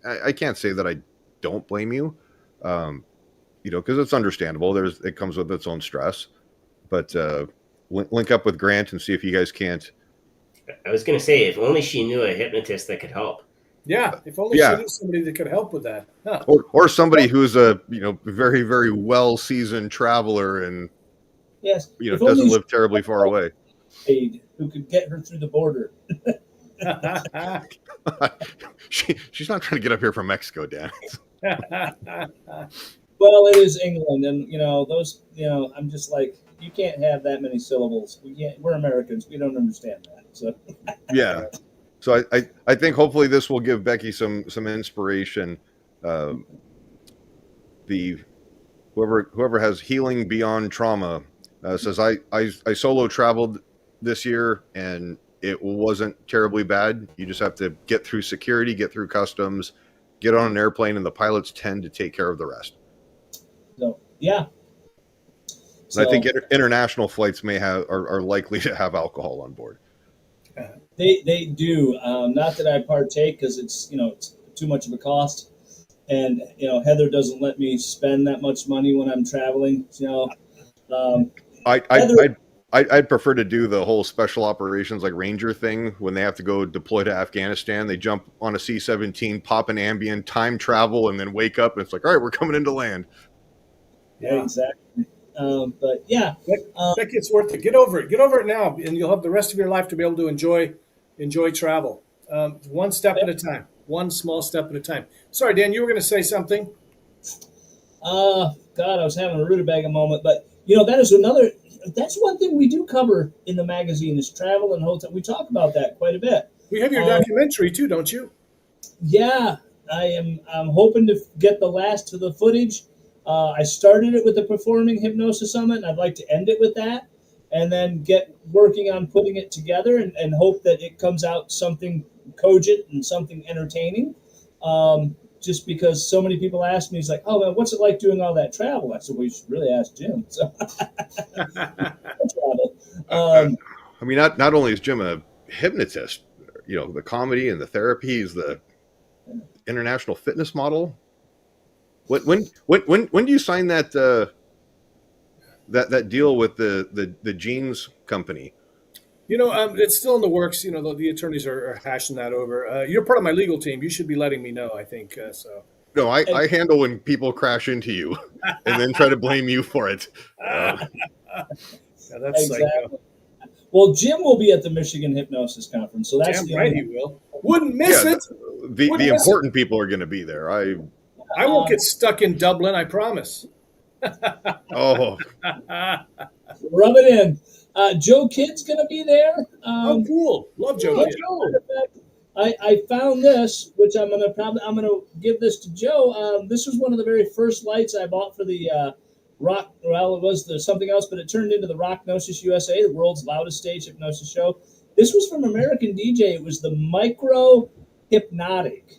I can't say that I don't blame you, because it's understandable. It comes with its own stress. But link up with Grant and see if you guys can't. I was going to say, if only she knew a hypnotist that could help. Yeah, if only she knew somebody that could help with that. Huh. Or somebody who's a very, very well seasoned traveler and doesn't live terribly far away. Who could get her through the border? She's not trying to get up here from Mexico, Dan. Well, it is England, and those. I'm just like, you can't have that many syllables. We can't. We're Americans. We don't understand that. So yeah. So I think hopefully this will give Becky some inspiration. Whoever has Healing Beyond Trauma says I solo traveled this year and it wasn't terribly bad. You just have to get through security, get through customs, get on an airplane, and the pilots tend to take care of the rest. So yeah. So, I think international flights are likely to have alcohol on board. They do. Not that I partake because it's too much of a cost, and Heather doesn't let me spend that much money when I'm traveling. I'd prefer to do the whole special operations like Ranger thing when they have to go deploy to Afghanistan. They jump on a C-17, pop an Ambien, time travel, and then wake up and it's like, all right, we're coming into land. Yeah, exactly. But yeah, Becky, it's worth it. Get over it. Get over it now, and you'll have the rest of your life to be able to enjoy travel. One step at a time. One small step at a time. Sorry, Dan, you were going to say something. God, I was having a rutabaga moment, but that's one thing we do cover in the magazine is travel and hotel. We talk about that quite a bit. We have your documentary too, don't you? Yeah, I'm hoping to get the last of the footage. I started it with the Performing Hypnosis Summit, and I'd like to end it with that, and then get working on putting it together and hope that it comes out something cogent and something entertaining. Just because so many people ask me, he's like, oh man, what's it like doing all that travel? I said, well, you should really ask Jim. So, I mean, not only is Jim a hypnotist, the comedy and the therapy is the international fitness model. When do you sign that that deal with the jeans company? It's still in the works. The attorneys are hashing that over. You're part of my legal team. You should be letting me know, I think. So. No, I handle when people crash into you and then try to blame you for it. Yeah, that's exactly. psycho. Well, Jim will be at the Michigan Hypnosis Conference, so that's damn right he will. Wouldn't miss it. The important people are going to be there. I won't get stuck in Dublin, I promise. Oh. Rub it in. Joe Kidd's going to be there. Oh, cool! Love Joe Kidd. I found this, which I'm gonna give this to Joe. This was one of the very first lights I bought for the rock. Well, it was something else, but it turned into the Rocknosis USA, the world's loudest stage hypnosis show. This was from American DJ. It was the Micro Hypnotic.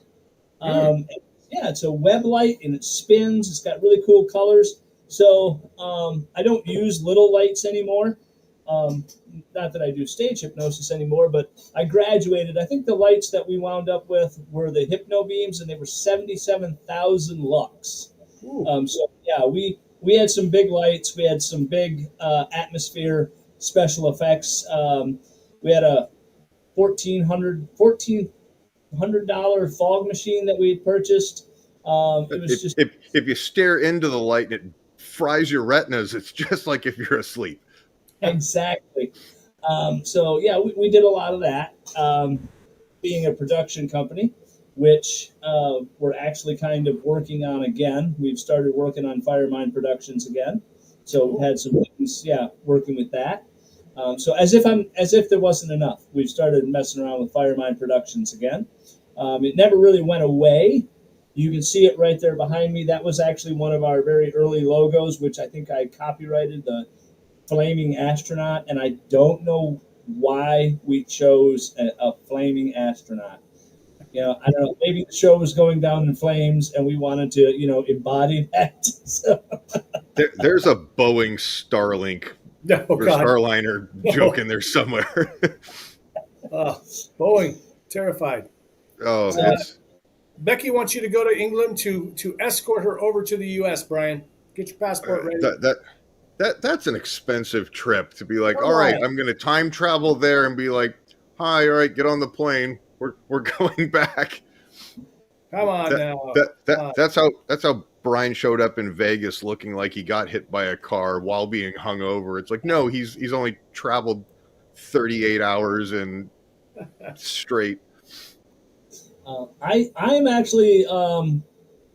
It's a web light and it spins. It's got really cool colors. So I don't use little lights anymore. Not that I do stage hypnosis anymore, but I graduated. I think the lights that we wound up with were the Hypno Beams, and they were 77,000 lux. So yeah, we had some big lights. We had some big atmosphere special effects. We had a $1,400 fog machine that we had purchased. It was just if you stare into the light and it fries your retinas, it's just like if you're asleep. Exactly. So yeah, we did a lot of that. Being a production company, which we're actually kind of working on again. We've started working on Firemind Productions again. So we've had some things, working with that. So as if there wasn't enough, we've started messing around with Firemind Productions again. It never really went away. You can see it right there behind me. That was actually one of our very early logos, which I think I copyrighted, the flaming astronaut, and I don't know why we chose a flaming astronaut. I don't know, maybe the show was going down in flames and we wanted to, embody that. So. There's a Boeing Starlink or Starliner joke in there somewhere. Boeing, terrified. Oh, Becky wants you to go to England to escort her over to the U.S., Brian. Get your passport ready. That's an expensive trip to be like, all right, I'm going to time travel there and be like, hi, all right, get on the plane. We're going back. Come on now. That's how Brian showed up in Vegas looking like he got hit by a car while being hungover. It's like, no, he's only traveled 38 hours and straight. I'm actually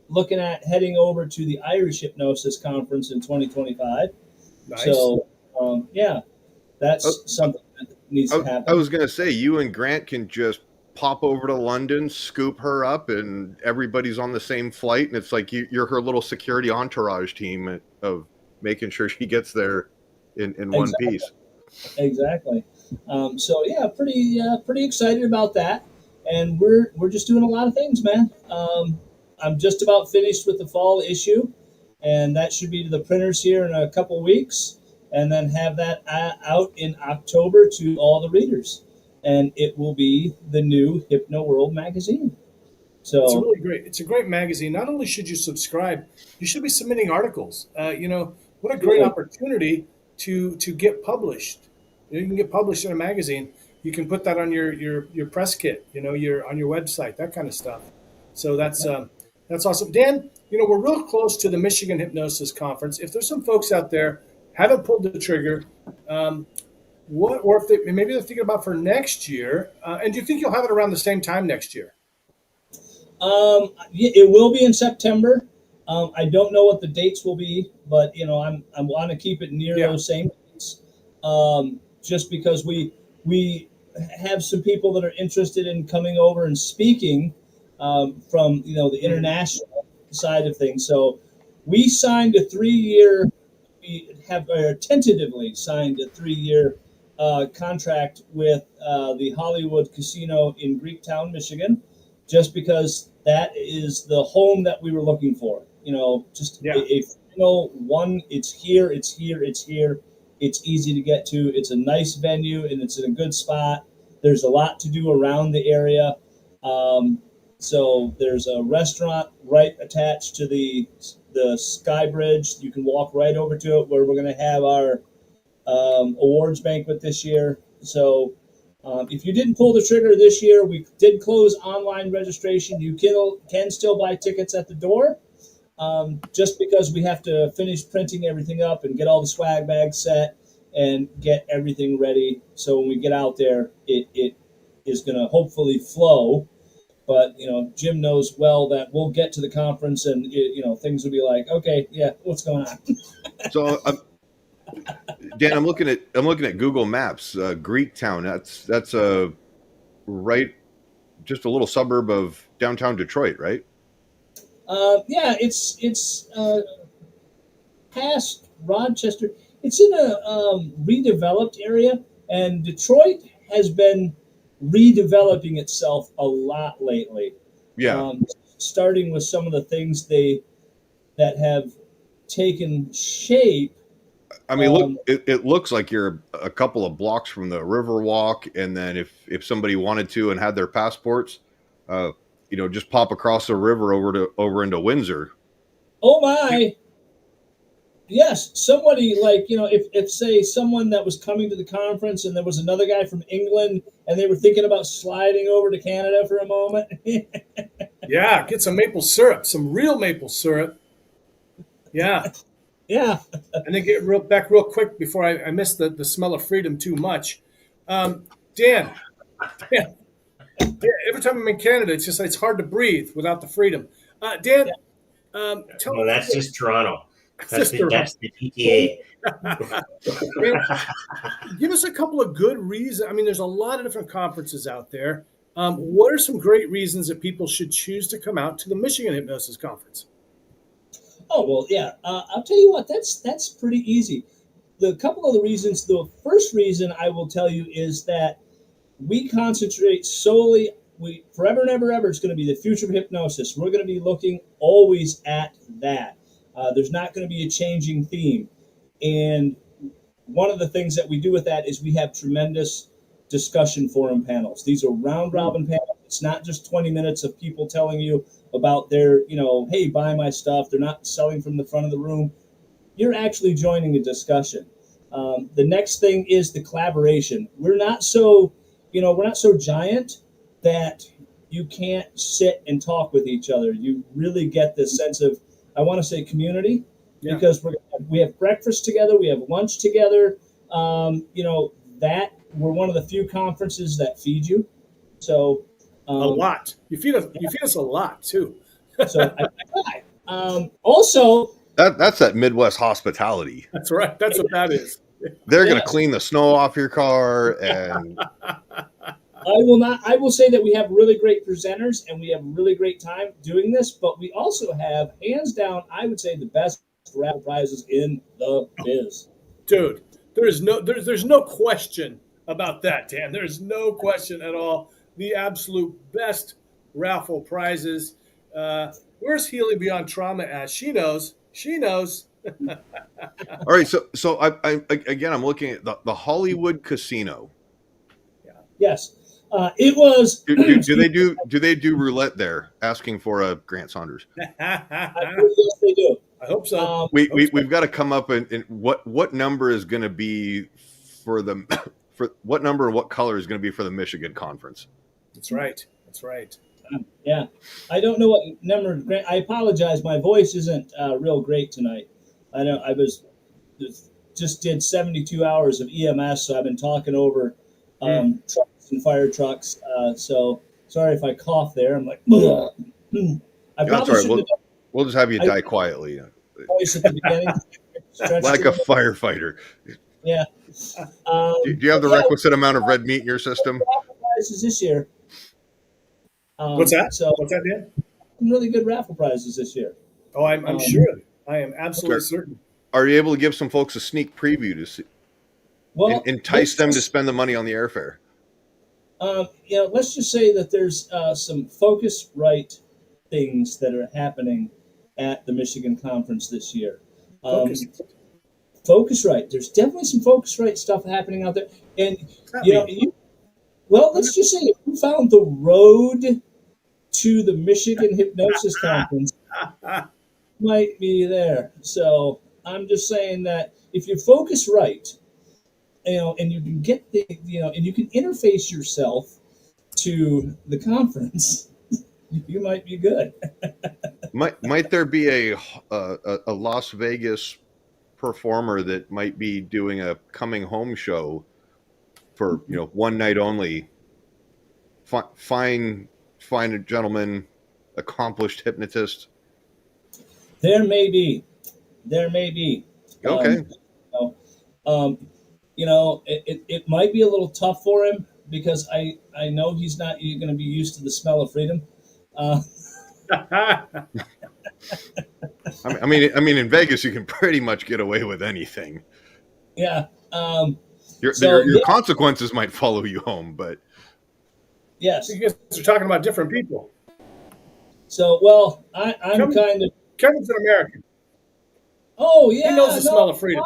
looking at heading over to the Irish Hypnosis Conference in 2025. Nice. So, that's something that needs to happen. I was going to say, you and Grant can just pop over to London, scoop her up, and everybody's on the same flight. And it's like you're her little security entourage team of making sure she gets there in one piece. Exactly. So, yeah, pretty excited about that. And we're just doing a lot of things, man. I'm just about finished with the fall issue, and that should be to the printers here in a couple weeks. and then have that out in October to all the readers. And it will be the new Hypno World magazine. So It's a great magazine. Not only should you subscribe, you should be submitting articles. What a great opportunity to get published. You can get published in a magazine. You can put that on your press kit, on your website, that kind of stuff. So that's awesome. Dan, we're real close to the Michigan Hypnosis Conference. If there's some folks out there haven't pulled the trigger, maybe they're thinking about for next year, and do you think you'll have it around the same time next year? It will be in September. I don't know what the dates will be, but I want to keep it near those same dates. Just because we have some people that are interested in coming over and speaking from the international side of things. So we signed a 3-year. We have tentatively signed a 3-year contract with the Hollywood Casino in Greektown, Michigan, just because that is the home that we were looking for. A final one. It's here. It's here. It's here. It's easy to get to. It's a nice venue, and it's in a good spot. There's a lot to do around the area. So there's a restaurant right attached to the Sky Bridge. You can walk right over to it, where we're going to have our awards banquet this year. So if you didn't pull the trigger this year, we did close online registration. You can still buy tickets at the door. Just because we have to finish printing everything up and get all the swag bags set and get everything ready. So when we get out there, it is going to hopefully flow. But, Jim knows well that we'll get to the conference and, things will be like, okay, yeah, what's going on? So, Dan, I'm looking at Google Maps, Greektown. That's just a little suburb of downtown Detroit, right? It's past Rochester. It's in a redeveloped area, and Detroit has been redeveloping itself a lot lately. Yeah. Starting with some of the things that have taken shape. I mean, look, it looks like you're a couple of blocks from the Riverwalk, and then if somebody wanted to and had their passports, just pop across the river over into Windsor. Oh my! Yes, somebody if say someone that was coming to the conference and there was another guy from England and they were thinking about sliding over to Canada for a moment. Yeah, get some maple syrup, some real maple syrup. Yeah. Yeah. And then get back real quick before I miss the smell of freedom too much. Dan, every time I'm in Canada, it's hard to breathe without the freedom. Dan, tell me. That's just Toronto. That's the PTA. Give us a couple of good reasons. I mean, there's a lot of different conferences out there. What are some great reasons that people should choose to come out to the Michigan Hypnosis Conference? Oh, well, yeah. I'll tell you what, that's pretty easy. The couple of the reasons, the first reason I will tell you is that we concentrate solely, forever and ever, it's going to be the future of hypnosis. We're going to be looking always at that. There's not going to be a changing theme. And one of the things that we do with that is we have tremendous discussion forum panels. These are round robin panels. It's not just 20 minutes of people telling you about their, hey, buy my stuff. They're not selling from the front of the room. You're actually joining a discussion. The next thing is the collaboration. We're not so giant that you can't sit and talk with each other. You really get this sense of, I want to say, community, because we have breakfast together, we have lunch together. That we're one of the few conferences that feed you. So a lot. You feed us a lot too. So I try. Also, that's that Midwest hospitality. That's right. That's what that is. They're going to clean the snow off your car, and I will say that we have really great presenters and we have a really great time doing this, but we also have, hands down, I would say, the best raffle prizes in the biz. Dude, there's no question about that, Dan. There's no question at all. The absolute best raffle prizes. Where's Healing Beyond Trauma at? She knows. She knows. All right, so I again, I'm looking at the Hollywood Casino. Yes, it was. Do they do roulette there? Asking for a Grant Saunders. Yes, they do. I hope so. We've got to come up and what number is going to be for the for what number and what color is going to be for the Michigan conference. That's right. That's right. Yeah, I don't know what number. I apologize. My voice isn't real great tonight. I know I just did 72 hours of EMS, so I've been talking over trucks and fire trucks. So sorry if I cough there. I'm like, I probably shouldn't. We'll just have you die quietly. Voice at the beginning, like a firefighter. Yeah. Do you have the requisite amount of red meat in your system? Raffle prizes this year. What's that? What's that, Dan? Some really good raffle prizes this year. Oh, I'm sure. I am absolutely certain. Are you able to give some folks a sneak preview to see? Well, entice them to spend the money on the airfare. Let's just say that there's some Focusrite things that are happening at the Michigan conference this year. Focusrite. There's definitely some Focusrite stuff happening out there, and let's just say if you found the road to the Michigan Hypnosis Conference, might be there. So I'm just saying that if you focus right, and you can get and you can interface yourself to the conference, you might be good. might there be a Las Vegas performer that might be doing a coming home show for one night only? Fine a gentleman, accomplished hypnotist. There may be. Okay. It might be a little tough for him because I know he's not going to be used to the smell of freedom. I mean, in Vegas, you can pretty much get away with anything. Yeah. Your consequences might follow you home, but yes, you guys are talking about different people. So, well, I'm kind of. Kevin's an American. Oh yeah, he knows the smell of freedom.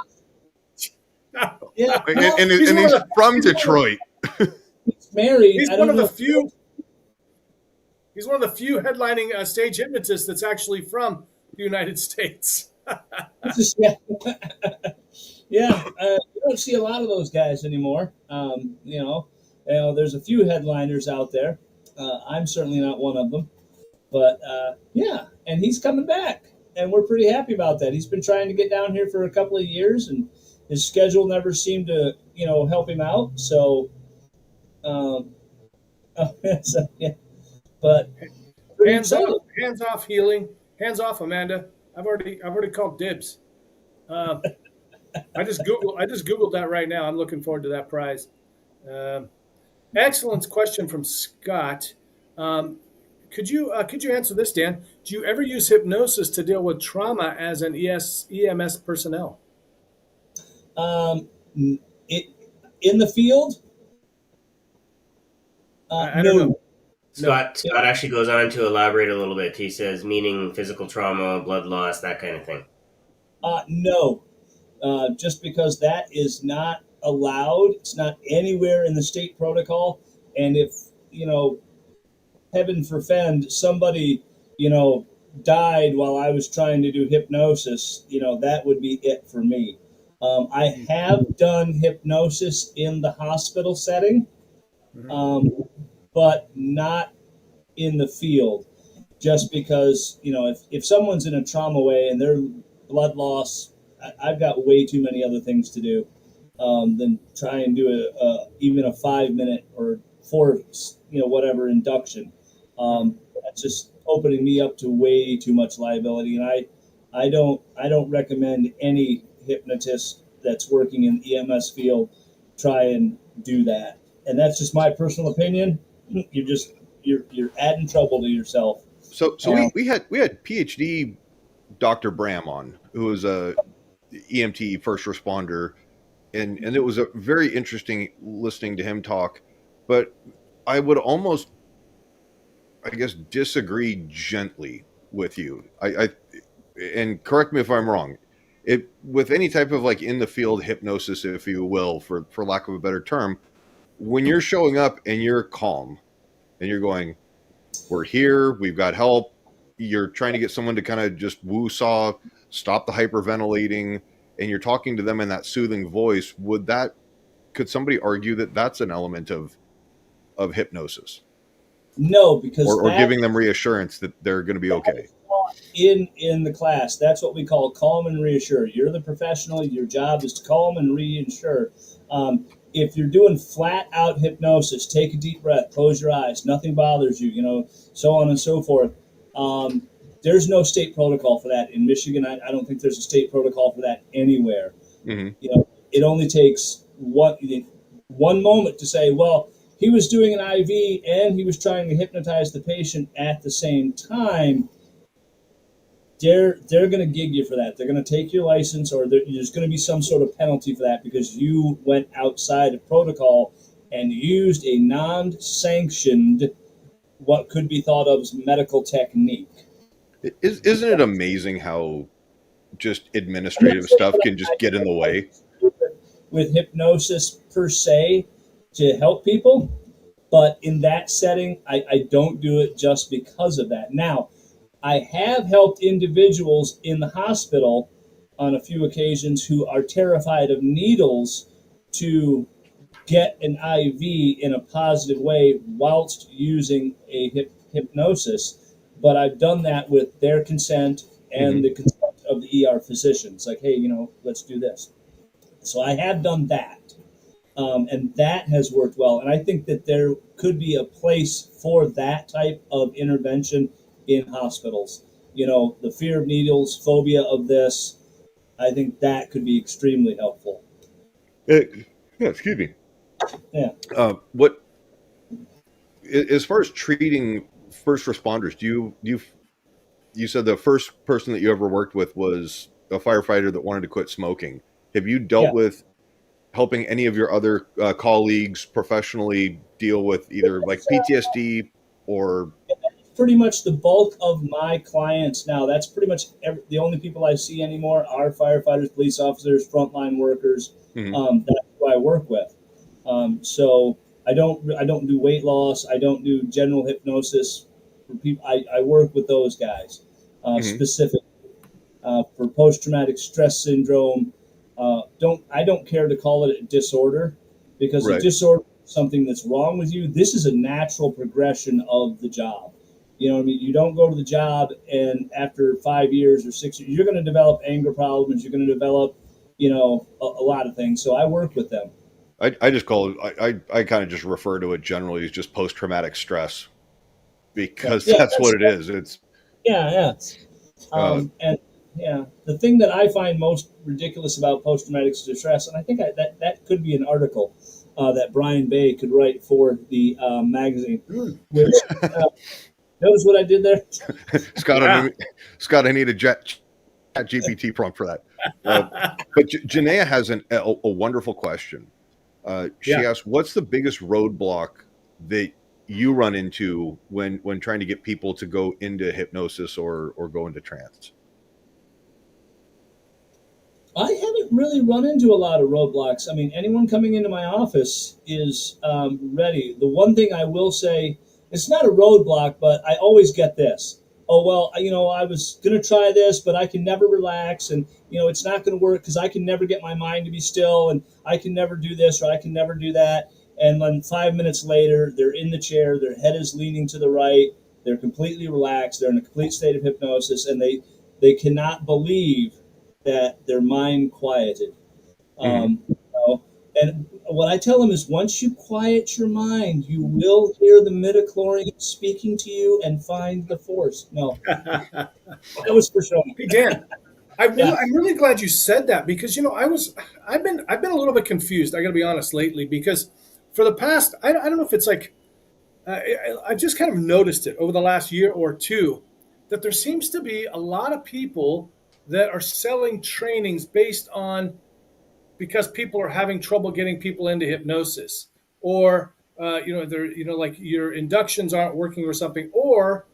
Yeah, and he's from Detroit. He's married. He's one of the few. He's one of the few headlining stage hypnotists that's actually from the United States. Yeah, you don't see a lot of those guys anymore. There's a few headliners out there. I'm certainly not one of them, but and he's coming back, and we're pretty happy about that. He's been trying to get down here for a couple of years, and his schedule never seemed to, help him out. So, but hands off healing, hands off Amanda. I've already called dibs. I just googled that right now. I'm looking forward to that prize. Excellent question from Scott. Could you answer this, Dan? Do you ever use hypnosis to deal with trauma as an EMS personnel? In the field? I don't know. Scott actually goes on to elaborate a little bit. He says, meaning physical trauma, blood loss, that kind of thing. No, just because that is not allowed. It's not anywhere in the state protocol. And if, heaven forfend, somebody, died while I was trying to do hypnosis, that would be it for me. I have done hypnosis in the hospital setting, but not in the field, just because, if someone's in a trauma way and they're blood loss, I've got way too many other things to do than try and do even a 5-minute or 4, whatever induction. That's just opening me up to way too much liability, and I don't recommend any hypnotist that's working in the EMS field try and do that. And that's just my personal opinion. You're adding trouble to yourself. So we had PhD Dr. Bram on, who was a EMT first responder, and it was a very interesting listening to him talk. But I would almost, I guess, disagree gently with you. and correct me if I'm wrong, with any type of like in the field hypnosis, if you will, for lack of a better term, when you're showing up and you're calm and you're going, we're here, we've got help, you're trying to get someone to kind of just woo-saw, stop the hyperventilating, and you're talking to them in that soothing voice, could somebody argue that that's an element of hypnosis? No, because or giving them reassurance that they're going to be okay. In the class, that's what we call calm and reassure. You're the professional. Your job is to calm and reassure. If you're doing flat out hypnosis, take a deep breath, close your eyes, nothing bothers you, so on and so forth. There's no state protocol for that in Michigan. I don't think there's a state protocol for that anywhere. Mm-hmm. It only takes one moment to say, well, he was doing an IV and he was trying to hypnotize the patient at the same time. They're going to gig you for that. They're going to take your license, or there's going to be some sort of penalty for that because you went outside of protocol and used a non-sanctioned, what could be thought of as medical technique. Isn't it amazing how just administrative stuff can just get in the way? With hypnosis per se to help people, but in that setting, I don't do it just because of that. Now, I have helped individuals in the hospital on a few occasions who are terrified of needles to get an IV in a positive way whilst using a hypnosis. But I've done that with their consent and the consent of the ER physician. It's like, hey, let's do this. So I have done that. And that has worked well. And I think that there could be a place for that type of intervention in hospitals. The fear of needles, phobia of this, I think that could be extremely helpful. Excuse me. Yeah. What, as far as treating first responders, you said the first person that you ever worked with was a firefighter that wanted to quit smoking. Have you dealt with helping any of your other colleagues professionally deal with either like PTSD or? Pretty much the bulk of my clients now. That's pretty much the only people I see anymore are firefighters, police officers, frontline workers. That's who I work with. So I don't do weight loss. I don't do general hypnosis for people. I work with those guys specifically for post-traumatic stress syndrome. I don't care to call it a disorder because a disorder is something that's wrong with you. This is a natural progression of the job. You know what I mean? You don't go to the job and after 5 years or 6 years, you're going to develop anger problems. You're going to develop, a lot of things. So I work with them. I just call it, I kind of just refer to it generally as just post-traumatic stress because that's what it is. It's the thing that I find most ridiculous about post-traumatic stress, and I think that could be an article that Brian Bay could write for the magazine, which notice what I did there? Scott, I need a GPT prompt for that. But Janaea has a wonderful question. She asked, what's the biggest roadblock that you run into when trying to get people to go into hypnosis or go into trance? I haven't really run into a lot of roadblocks. I mean, anyone coming into my office is ready. The one thing I will say, it's not a roadblock, but I always get this. Oh, well, I was going to try this, but I can never relax. And, it's not going to work because I can never get my mind to be still. And I can never do this or I can never do that. And then 5 minutes later, they're in the chair. Their head is leaning to the right. They're completely relaxed. They're in a complete state of hypnosis. And they cannot believe that their mind quieted. And what I tell them is once you quiet your mind, you will hear the midichlorian speaking to you and find the force. No, that was for sure. Hey, Dan, I'm really glad you said that because, I've been a little bit confused. I got to be honest lately because for the past, I don't know if it's like, I've just kind of noticed it over the last year or two that there seems to be a lot of people that are selling trainings based on because people are having trouble getting people into hypnosis, or they're like your inductions aren't working or something, or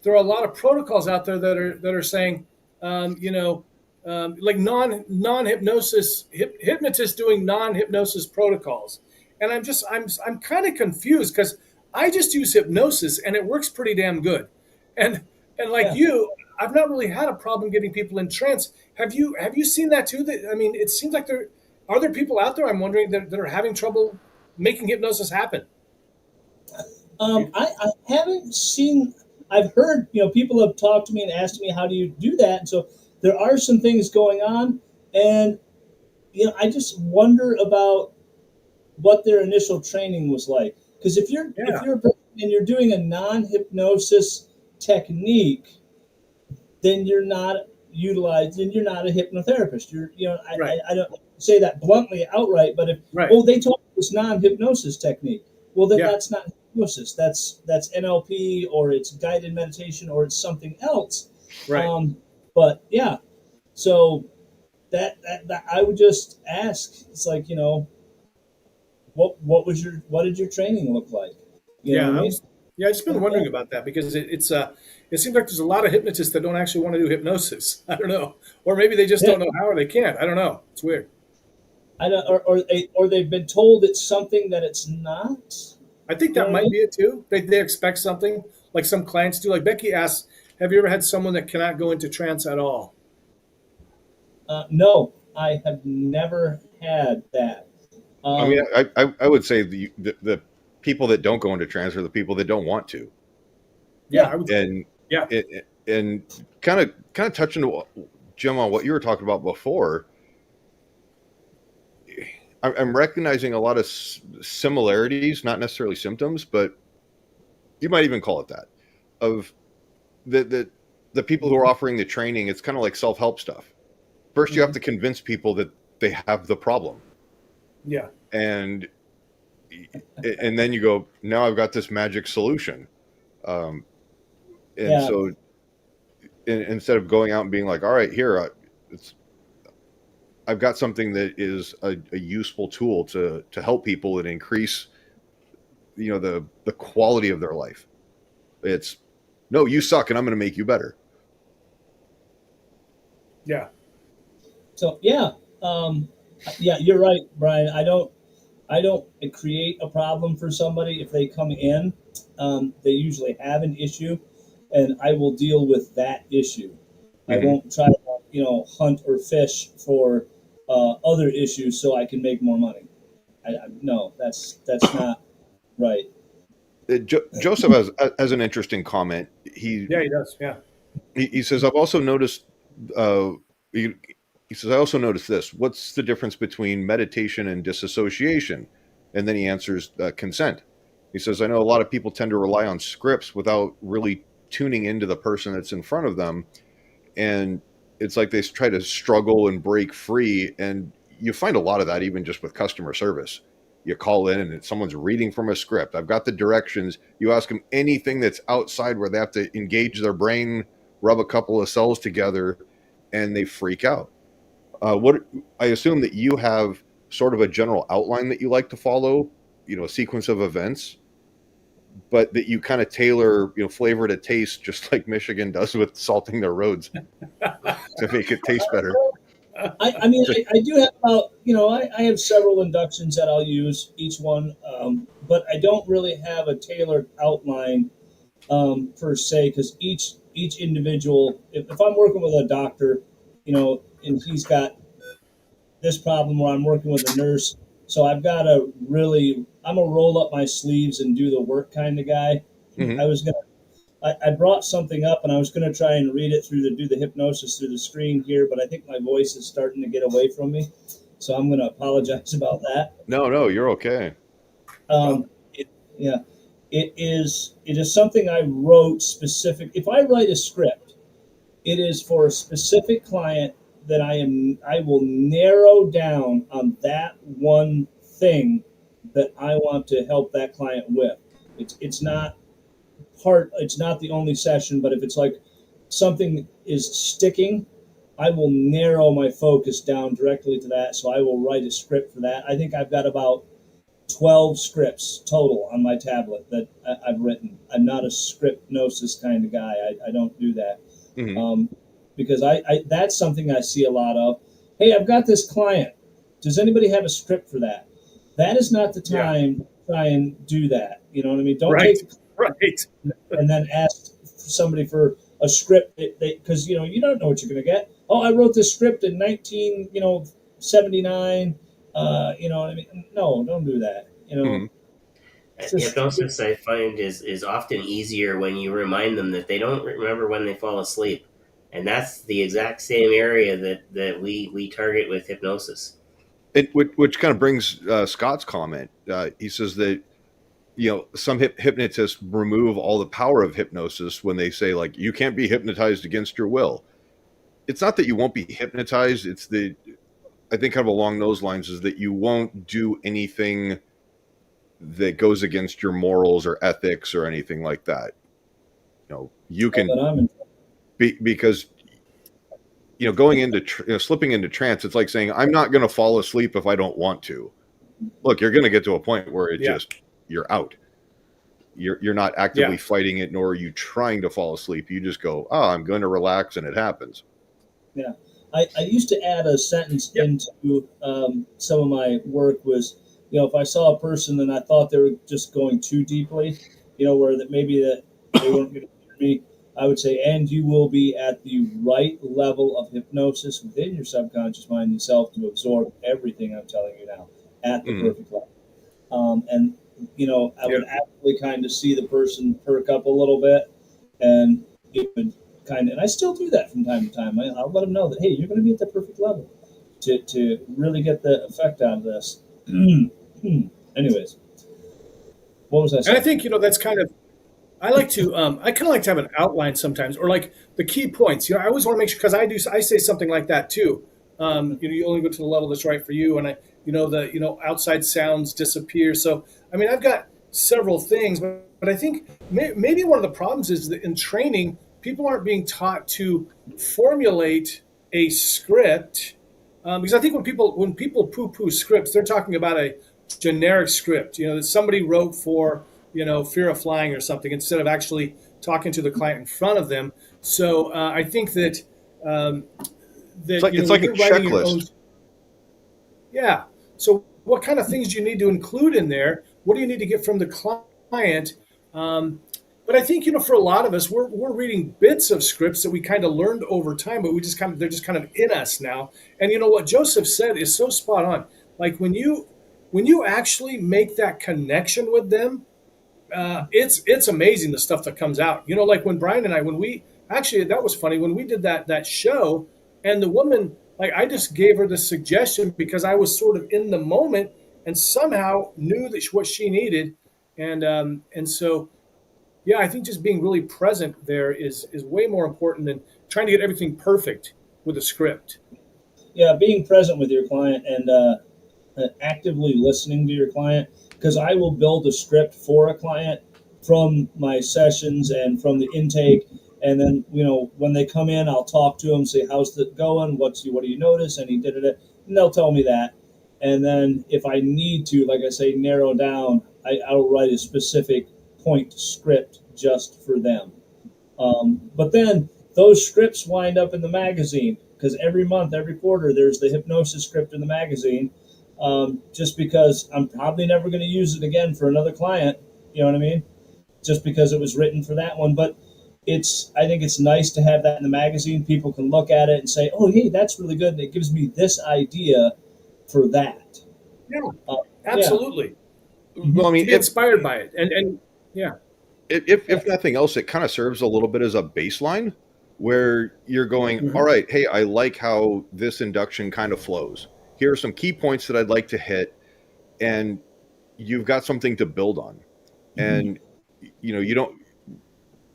there are a lot of protocols out there that are saying, like non hypnosis hypnotists doing non hypnosis protocols, and I'm kind of confused because I just use hypnosis and it works pretty damn good, and like Yeah. you, I've not really had a problem getting people in trance. Have you seen that too? That, I mean, it seems like there people out there, I'm wondering, that are having trouble making hypnosis happen. I haven't seen. I've heard, people have talked to me and asked me, how do you do that? And so there are some things going on, and I just wonder about what their initial training was like. Because if you're a person and you're doing a non-hypnosis technique, then you're not utilized, then you're not a hypnotherapist. Right. I don't say that bluntly outright, but if Right. they taught this non-hypnosis technique, well then Yeah. that's not hypnosis. That's NLP, or it's guided meditation, or it's something else. Right. But yeah, so that I would just ask. It's like, what did your training look like? You know what I mean? I've just been wondering about that because it seems like there's a lot of hypnotists that don't actually want to do hypnosis. I don't know, or maybe they just don't know how, or they can't. I don't know. It's weird. I don't, or they've been told it's something that it's not. I think that might be it too. They expect something, like some clients do. Like Becky asks, "Have you ever had someone that cannot go into trance at all?" No, I have never had that. I mean, I would say the people that don't go into trance are the people that don't want to. Yeah, I would. And Yeah. And kind of touching, Jim, on what you were talking about before, I'm recognizing a lot of similarities, not necessarily symptoms, but you might even call it that, of the people who are offering the training. It's kind of like self-help stuff. First, you have to convince people that they have the problem. Yeah. And then you go, now I've got this magic solution. So instead of going out and being like, all right, here, I've got something that is a useful tool to help people and increase, the quality of their life. It's, no, you suck and I'm going to make you better. Yeah. So you're right, Brian. I don't create a problem for somebody. If they come in, they usually have an issue, and I will deal with that issue. Mm-hmm. I won't try to, hunt or fish for other issues so I can make more money. No, that's not right. Joseph has an interesting comment. He does. Yeah. He says, I've also noticed. He says, I also noticed this. What's the difference between meditation and disassociation? And then he answers consent. He says, I know a lot of people tend to rely on scripts without really tuning into the person that's in front of them. And it's like they try to struggle and break free. And you find a lot of that even just with customer service. You call in and someone's reading from a script. I've got the directions. You ask them anything that's outside where they have to engage their brain, rub a couple of cells together, and they freak out. What I assume that you have sort of a general outline that you like to follow, a sequence of events, but that you kind of tailor, flavor to taste, just like Michigan does with salting their roads to make it taste better. I mean, I do have about, I have several inductions that I'll use each one, but I don't really have a tailored outline per se, because each individual, if I'm working with a doctor, and he's got this problem where I'm working with a nurse, so I've got to I'm a roll up my sleeves and do the work kind of guy. Mm-hmm. I brought something up and I was going to try and read it do the hypnosis through the screen here, but I think my voice is starting to get away from me. So I'm going to apologize about that. No, you're okay. It is something I wrote specific. If I write a script, it is for a specific client that I will narrow down on that one thing that I want to help that client with. It's not the only session, but if it's like something is sticking, I will narrow my focus down directly to that. So I will write a script for that. I think I've got about 12 scripts total on my tablet that I've written. I'm not a scriptnosis kind of guy. I don't do that. Because I that's something I see a lot of. Hey, I've got this client. Does anybody have a script for that? That is not the time to try and do that. You know what I mean? Don't take and then ask somebody for a script because you don't know what you're going to get. Oh, I wrote this script in 1979. You know what I mean? No, don't do that. Hypnosis, I find, is often easier when you remind them that they don't remember when they fall asleep. And that's the exact same area that we target with hypnosis. Which kind of brings Scott's comment. He says that, some hypnotists remove all the power of hypnosis when they say, like, you can't be hypnotized against your will. It's not that you won't be hypnotized. It's I think kind of along those lines is that you won't do anything that goes against your morals or ethics or anything like that. You can because going into slipping into trance, it's like saying, I'm not going to fall asleep if I don't want to. Look, you're going to get to a point where you're out. You're not actively fighting it, nor are you trying to fall asleep. You just go, I'm going to relax, and it happens. Yeah. I used to add a sentence into some of my work was, if I saw a person and I thought they were just going too deeply, where that maybe that they weren't going to hear me, I would say, and you will be at the right level of hypnosis within your subconscious mind yourself to absorb everything I'm telling you now at the perfect level. And, I would actually kind of see the person perk up a little bit, and it would and I still do that from time to time. I'll let them know that, hey, you're going to be at the perfect level to really get the effect out of this. Anyways, what was I saying? And I think, that's kind of, I kind of like to have an outline sometimes, or like the key points. I always want to make sure, because I say something like that too. You only go to the level that's right for you, and the outside sounds disappear. So I've got several things, but I think maybe one of the problems is that in training, people aren't being taught to formulate a script, because I think when people poo-poo scripts, they're talking about a generic script, that somebody wrote for fear of flying or something, instead of actually talking to the client in front of them. So I think that it's like a checklist. So what kind of things do you need to include in there? What do you need to get from the client? But I think, for a lot of us, we're reading bits of scripts that we kind of learned over time, but they're just kind of in us now. And what Joseph said is so spot on. Like when you actually make that connection with them, it's amazing the stuff that comes out. Like when Brian and I, that was funny when we did that show, and the woman, like, I just gave her the suggestion because I was sort of in the moment and somehow knew that what she needed, and so. Yeah, I think just being really present there is way more important than trying to get everything perfect with a script. Yeah, being present with your client and actively listening to your client, because I will build a script for a client from my sessions and from the intake. And then, when they come in, I'll talk to them, say, how's it going? What do you notice? And he did it. And they'll tell me that. And then if I need to, like I say, narrow down, I'll write a specific point script just for them. But then those scripts wind up in the magazine, because every month, every quarter, there's the hypnosis script in the magazine, just because I'm probably never going to use it again for another client. You know what I mean? Just because it was written for that one. But I think it's nice to have that in the magazine. People can look at it and say, oh, hey, that's really good. And it gives me this idea for that. Yeah, absolutely. Well, get inspired by it. And yeah. If nothing else, it kind of serves a little bit as a baseline where you're going, all right, hey, I like how this induction kind of flows. Here are some key points that I'd like to hit, and you've got something to build on. And, you don't,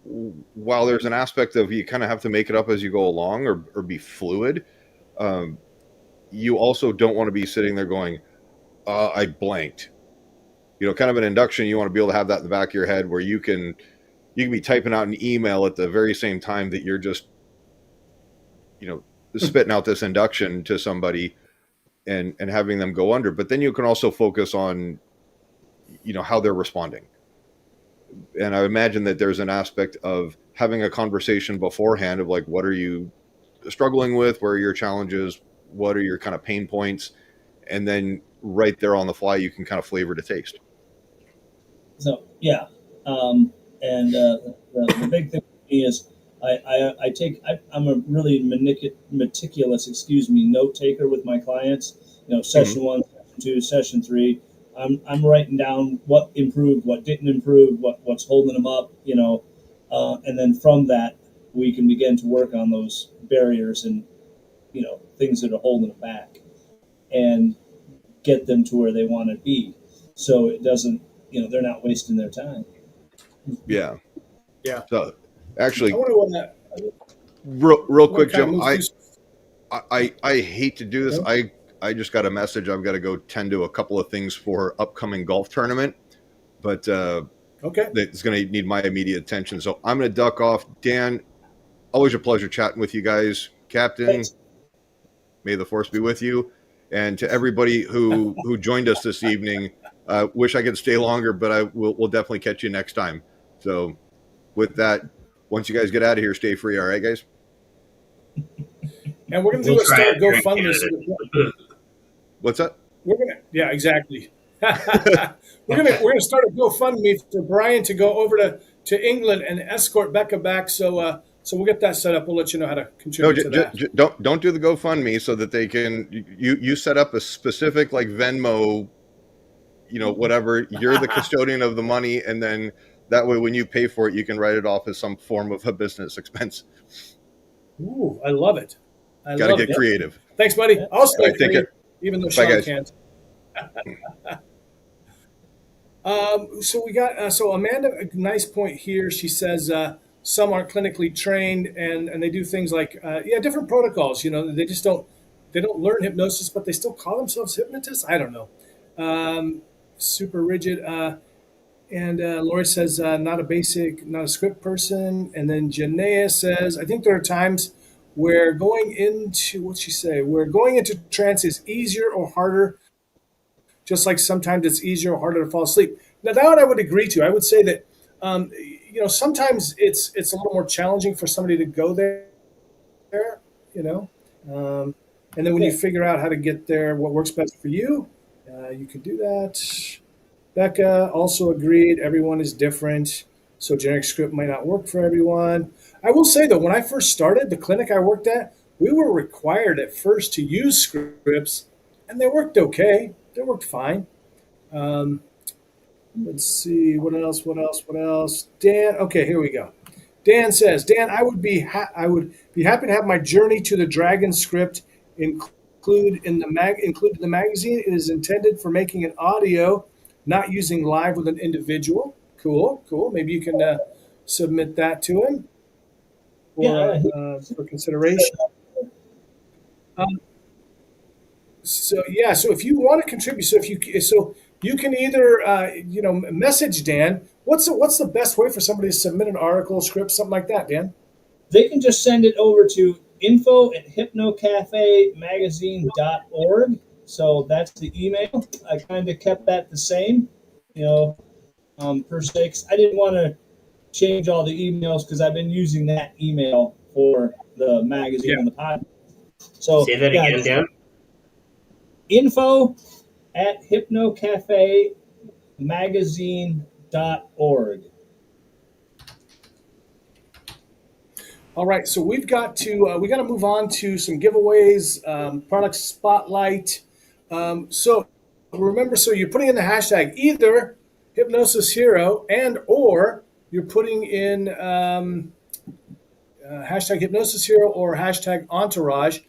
while there's an aspect of you kind of have to make it up as you go along or be fluid, you also don't want to be sitting there going, I blanked. Kind of an induction, you want to be able to have that in the back of your head where you can be typing out an email at the very same time that you're just, spitting out this induction to somebody and having them go under. But then you can also focus on how they're responding. And I imagine that there's an aspect of having a conversation beforehand of like, what are you struggling with? Where are your challenges? What are your kind of pain points? And then right there on the fly, you can kind of flavor the taste. So, yeah. The big thing for me is I'm a really meticulous, note taker with my clients. Session 1, session 2, session 3. I'm writing down what improved, what didn't improve, what's holding them up, and then from that we can begin to work on those barriers and things that are holding them back, and get them to where they want to be, so it doesn't, they're not wasting their time. Yeah. Yeah. So actually, I wonder when that. Real quick, Jim. I I hate to do this. I just got a message. I've got to go tend to a couple of things for upcoming golf tournament, but okay, it's going to need my immediate attention. So I'm going to duck off. Dan, always a pleasure chatting with you guys. Captain, Thanks. May the force be with you. And to everybody who joined us this evening, wish I could stay longer, but we'll definitely catch you next time. So with that, once you guys get out of here, stay free. All right, guys? And we're going to do a start GoFundMe. What's that? Yeah, exactly. we're gonna start a GoFundMe for Brian to go over to England and escort Becca back. So we'll get that set up. We'll let you know how to contribute to that. Don't do the GoFundMe so that they can you set up a specific like Venmo, whatever. You're the custodian of the money, and then that way when you pay for it, you can write it off as some form of a business expense. Ooh, I love it. Got to get creative. Thanks, buddy. I'll stay for you, even though Shawn can't. So we got so Amanda, a nice point here. She says some aren't clinically trained and they do things like different protocols. They just don't learn hypnosis, but they still call themselves hypnotists. I don't know. Super rigid. And Lori says not a script person. And then Janaea says, I think there are times where going into trance is easier or harder, just like sometimes it's easier or harder to fall asleep. Now, that I would agree to. I would say that, sometimes it's a little more challenging for somebody to go there, and then when you figure out how to get there, what works best for you, you can do that. Becca also agreed. Everyone is different, so generic script might not work for everyone. I will say, though, when I first started the clinic I worked at, we were required at first to use scripts, and they worked okay. They worked fine. Let's see, what else? Dan, okay, here we go. Dan says, Dan, I would be happy to have my journey to the dragon script included in the magazine. It is intended for making an audio, not using live with an individual. Cool. Maybe you can submit that to him for consideration. So if you want to contribute, you can either message Dan. What's the best way for somebody to submit an article, script, something like that, Dan? They can just send it over to info@hypnocafemagazine.org. So that's the email. I kind of kept that the same, per se, 'cause I didn't want to change all the emails because I've been using that email for the magazine and the podcast. So say that again, Dan. info@hypnocafemagazine.org. All right, so we got to move on to some giveaways, product spotlight. So remember, you're putting in the hashtag either Hypnosis Hero or you're putting in hashtag Hypnosis Hero or hashtag Entourage.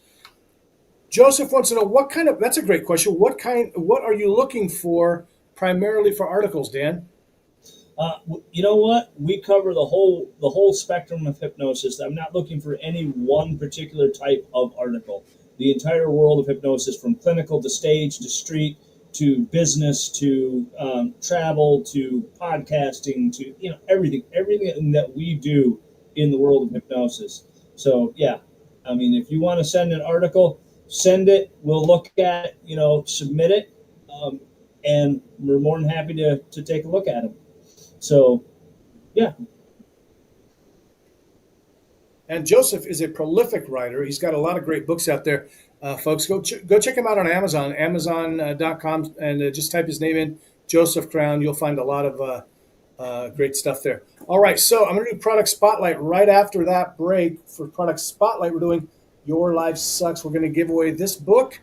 Joseph wants to know that's a great question. What are you looking for primarily for articles, Dan? You know what? We cover the whole spectrum of hypnosis. I'm not looking for any one particular type of article. The entire world of hypnosis, from clinical to stage to street to business to travel to podcasting to everything that we do in the world of hypnosis. So if you want to send an article, send it. We'll look at it. Submit it. and we're more than happy to take a look at them. So, yeah. And Joseph is a prolific writer. He's got a lot of great books out there. Folks, go check him out on Amazon, amazon.com, and just type his name in, Joseph Crown. You'll find a lot of great stuff there. All right, so I'm going to do Product Spotlight right after that break. For Product Spotlight, we're doing Your Life Sucks. We're going to give away this book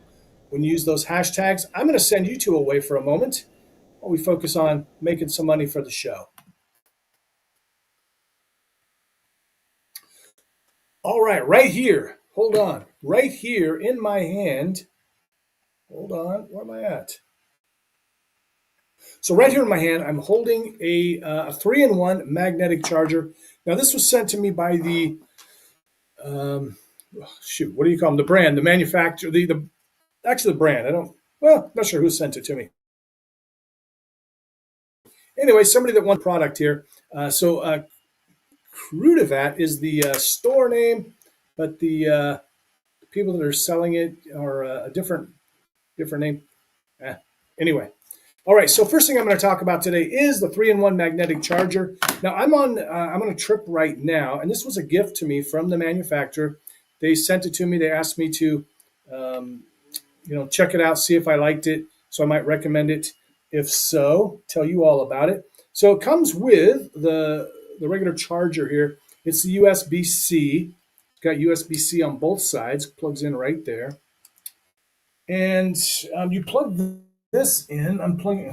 when you use those hashtags. I'm going to send you two away for a moment while we focus on making some money for the show. All right here. Hold on. Right here in my hand. Hold on. Where am I at? So right here in my hand, I'm holding a 3-in-1 magnetic charger. Now, this was sent to me by the, what do you call them? The brand, the manufacturer, actually the brand. Not sure who sent it to me. Anyway, somebody that won the product here. Crudivat is the store name, but the people that are selling it are a different name. Anyway. All right, so first thing I'm going to talk about today is the 3-in-1 magnetic charger. Now, I'm on a trip right now, and this was a gift to me from the manufacturer. They sent it to me. They asked me to, check it out, see if I liked it, so I might recommend it. If so, tell you all about it. So it comes with the regular charger here. It's the USB-C. It's got USB-C on both sides. Plugs in right there. And you plug this in.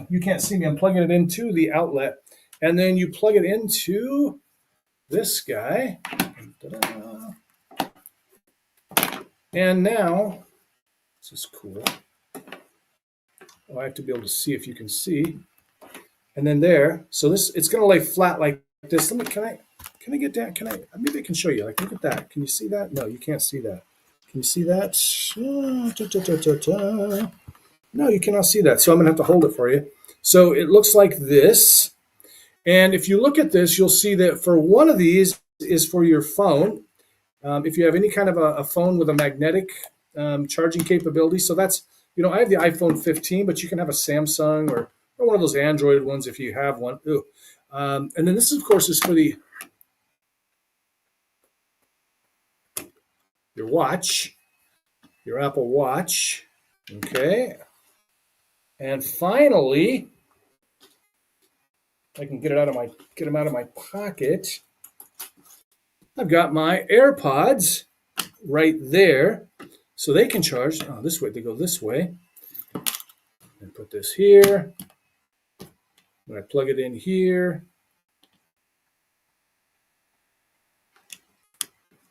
You can't see me. I'm plugging it into the outlet. And then you plug it into this guy. Ta-da. And now, this is cool. I have to be able to see if you can see. And then there, so it's going to lay flat like this. Can I get down? Maybe I can show you. Like, look at that. Can you see that? No, you can't see that. Can you see that? No, you cannot see that. So I'm going to have to hold it for you. So it looks like this. And if you look at this, you'll see that for one of these is for your phone. If you have any kind of a phone with a magnetic charging capability. So that's, I have the iPhone 15, but you can have a Samsung or one of those Android ones if you have one. And then this, of course, is for your watch, your Apple Watch. Okay. And finally, I can get them out of my pocket. I've got my AirPods right there, so they can charge. Oh, this way, they go this way. And put this here. When I plug it in here.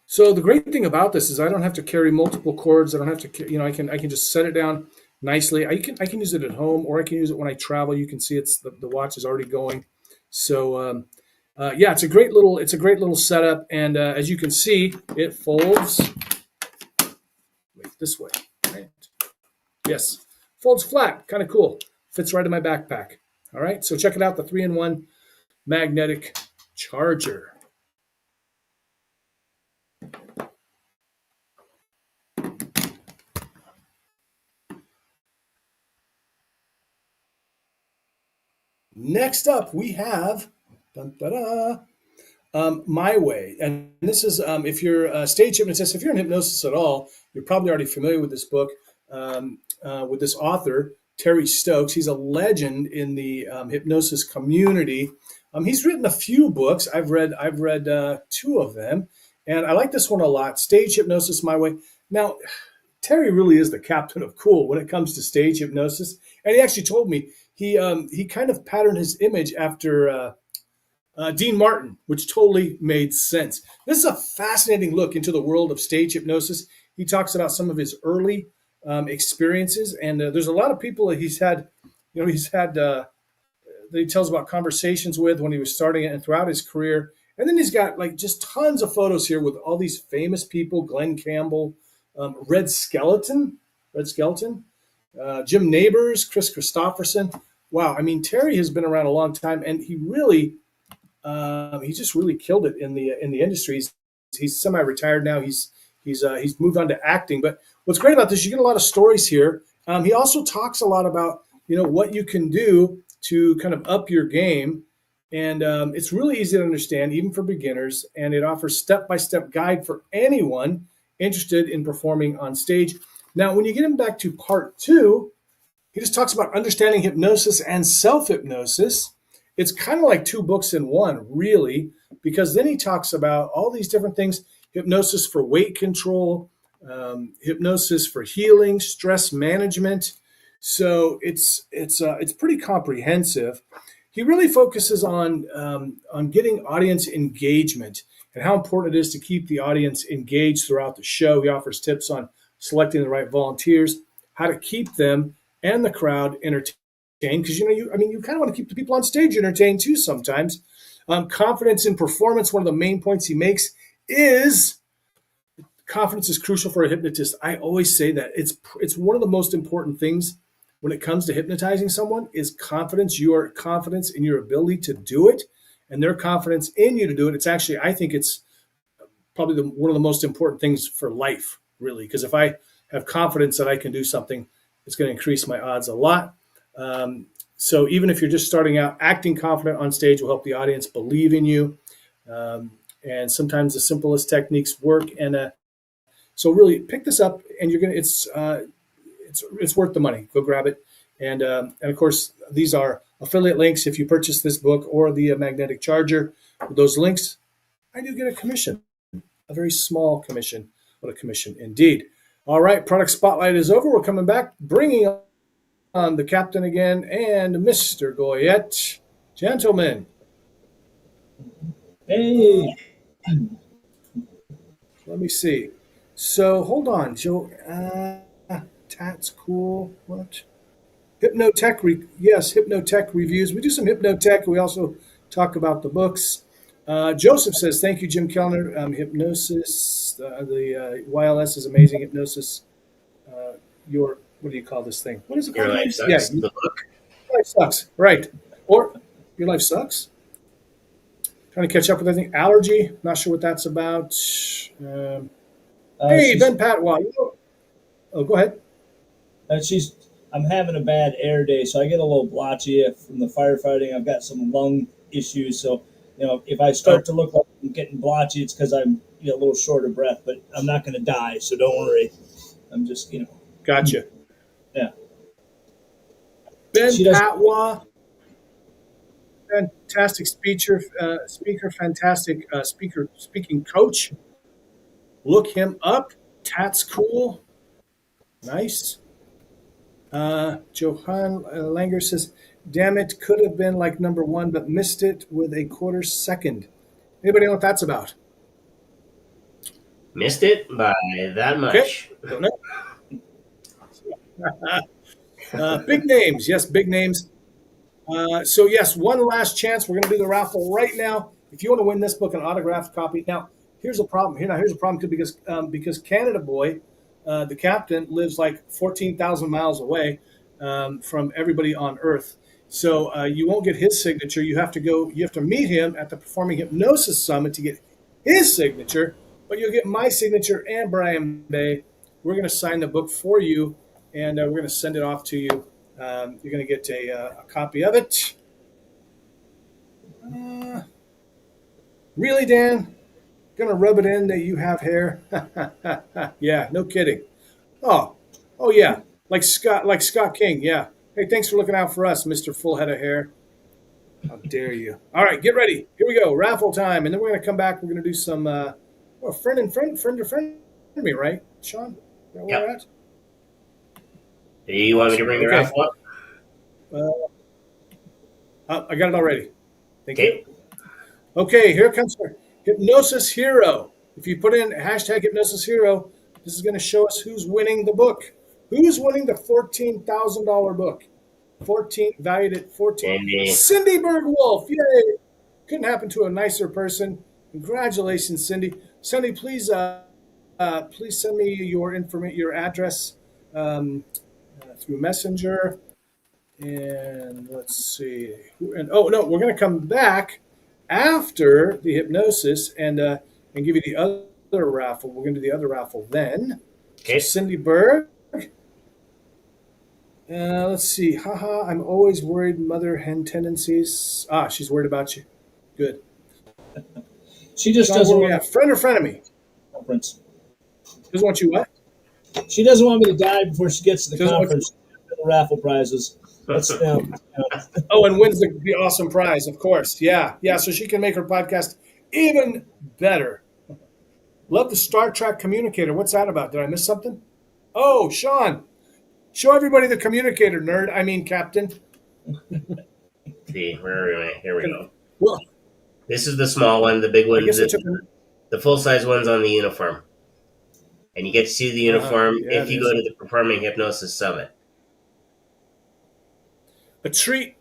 So the great thing about this is I don't have to carry multiple cords. I don't have to, I can just set it down nicely. I can use it at home, or I can use it when I travel. You can see it's the watch is already going. So it's a great little setup. And as you can see, it folds this way. Right? Yes, folds flat, kind of cool. Fits right in my backpack. All right, so check it out, the 3-in-1 magnetic charger. Next up, we have My Way. And this is, if you're a stage hypnotist, if you're in hypnosis at all, you're probably already familiar with this book, with this author, Terry Stokes. He's a legend in the hypnosis community. He's written a few books. I've read 2 of them, and I like this one a lot, Stage Hypnosis My Way. Now, Terry really is the captain of cool when it comes to stage hypnosis. And he actually told me he kind of patterned his image after Dean Martin, which totally made sense. This is a fascinating look into the world of stage hypnosis. He talks about some of his early experiences, and there's a lot of people that he's had that he tells about conversations with when he was starting it and throughout his career. And then he's got like just tons of photos here with all these famous people: Glenn Campbell, Red Skeleton, Jim Neighbors, Chris Christopherson. Wow, I mean, Terry has been around a long time, and he just really killed it in the industry. He's semi-retired now. He's moved on to acting. But what's great about this, you get a lot of stories here. He also talks a lot about what you can do to kind of up your game. And it's really easy to understand, even for beginners. And it offers step-by-step guide for anyone interested in performing on stage. Now, when you get him back to part 2, he just talks about understanding hypnosis and self-hypnosis. It's kind of like 2 books in one, really, because then he talks about all these different things: hypnosis for weight control, hypnosis for healing, stress management. So it's pretty comprehensive. He really focuses on getting audience engagement and how important it is to keep the audience engaged throughout the show. He offers tips on selecting the right volunteers, how to keep them and the crowd entertained, because you kind of want to keep the people on stage entertained too sometimes. Confidence in performance. One of the main points he makes is confidence is crucial for a hypnotist. I always say that it's one of the most important things when it comes to hypnotizing someone is confidence. Your confidence in your ability to do it, and their confidence in you to do it. It's actually, I think it's probably one of the most important things for life, really, because if I have confidence that I can do something, it's going to increase my odds a lot. So even if you're just starting out, acting confident on stage will help the audience believe in you. And sometimes the simplest techniques work. And so really pick this up, and you're gonna it's worth the money. Go grab it. And of course, these are affiliate links. If you purchase this book or the magnetic charger, with those links, I do get a commission, a very small commission. What a commission indeed. All right, product spotlight is over. We're coming back, bringing on the captain again and Mr. Goyette. Gentlemen. Hey. Let me see. So hold on, Joe. That's cool. What? Hypnotech. Yes, Hypnotech reviews. We do some Hypnotech. We also talk about the books. Joseph says, thank you, Jim Kellner. Hypnosis. The YLS is amazing. Hypnosis. What do you call this thing? What is it called? Your Life Sucks. Yeah, The book. Your Life Sucks. Right. Or Your Life Sucks. Trying to catch up with everything. Allergy. Not sure what that's about. Hey, Ben Patwa. Oh, go ahead. I'm having a bad air day, so I get a little blotchy from the firefighting. I've got some lung issues, so if I start to look like I'm getting blotchy, it's because I'm a little short of breath. But I'm not going to die, so don't worry. I'm just Gotcha. Yeah. Ben Patwa, fantastic speaker, fantastic speaking coach. Look him up. That's cool. Nice. Johan Langer says, damn it, could have been like number 1, but missed it with a quarter second. Anybody know what that's about? Missed it by that much. Okay. Don't know. Big names. Yes, big names. So yes, one last chance. We're going to do the raffle right now. If you want to win this book, an autographed copy. Now, here's a problem. Here's a problem because Canada Boy, the captain, lives like 14,000 miles away from everybody on Earth. So you won't get his signature. You have to meet him at the Performing Hypnosis Summit to get his signature. But you'll get my signature and Brian Bay. We're going to sign the book for you, and we're going to send it off to you. You're going to get a copy of it. Really, Dan? Going to rub it in that you have hair? Yeah, no kidding. Oh yeah, like Scott King. Yeah. Hey, thanks for looking out for us, Mr. Full Head of Hair. How dare you? All right, get ready. Here we go. Raffle time, and then we're going to come back. We're going to do some friend to me, right, Shawn? Is that where we're at? You want me to bring the raffle up? I got it already. Thank you. Okay, here comes our Hypnosis Hero. If you put in hashtag Hypnosis Hero, this is going to show us who's winning the book. Who's winning the $14,000 book? Valued at 14. Cindy Bergwolf. Yay! Couldn't happen to a nicer person. Congratulations, Cindy. Cindy, please send me your address through Messenger. And let's see. And we're going to come back after the hypnosis and give you the other raffle. We're going to do the other raffle then. Okay. So Cindy Berg. Let's see. Haha, I'm always worried mother hen tendencies. She's worried about you. Good. She just Shawn, doesn't where we want at? Friend or frenemy? conference. Doesn't want you what? She doesn't want me to die before she gets to the Doesn't want conference. The raffle prizes. That's Oh, and wins the awesome prize, of course. Yeah, so she can make her podcast even better. Love the Star Trek communicator. What's that about? Did I miss something? Oh, Shawn, show everybody the communicator, nerd. I mean, Captain. See, where am I? Here we go. Well, This is the small one. The big I one, guess I took. the full size one's on the uniform, and you get to see the uniform Yeah, if you go to the Performing Hypnosis Summit. A treat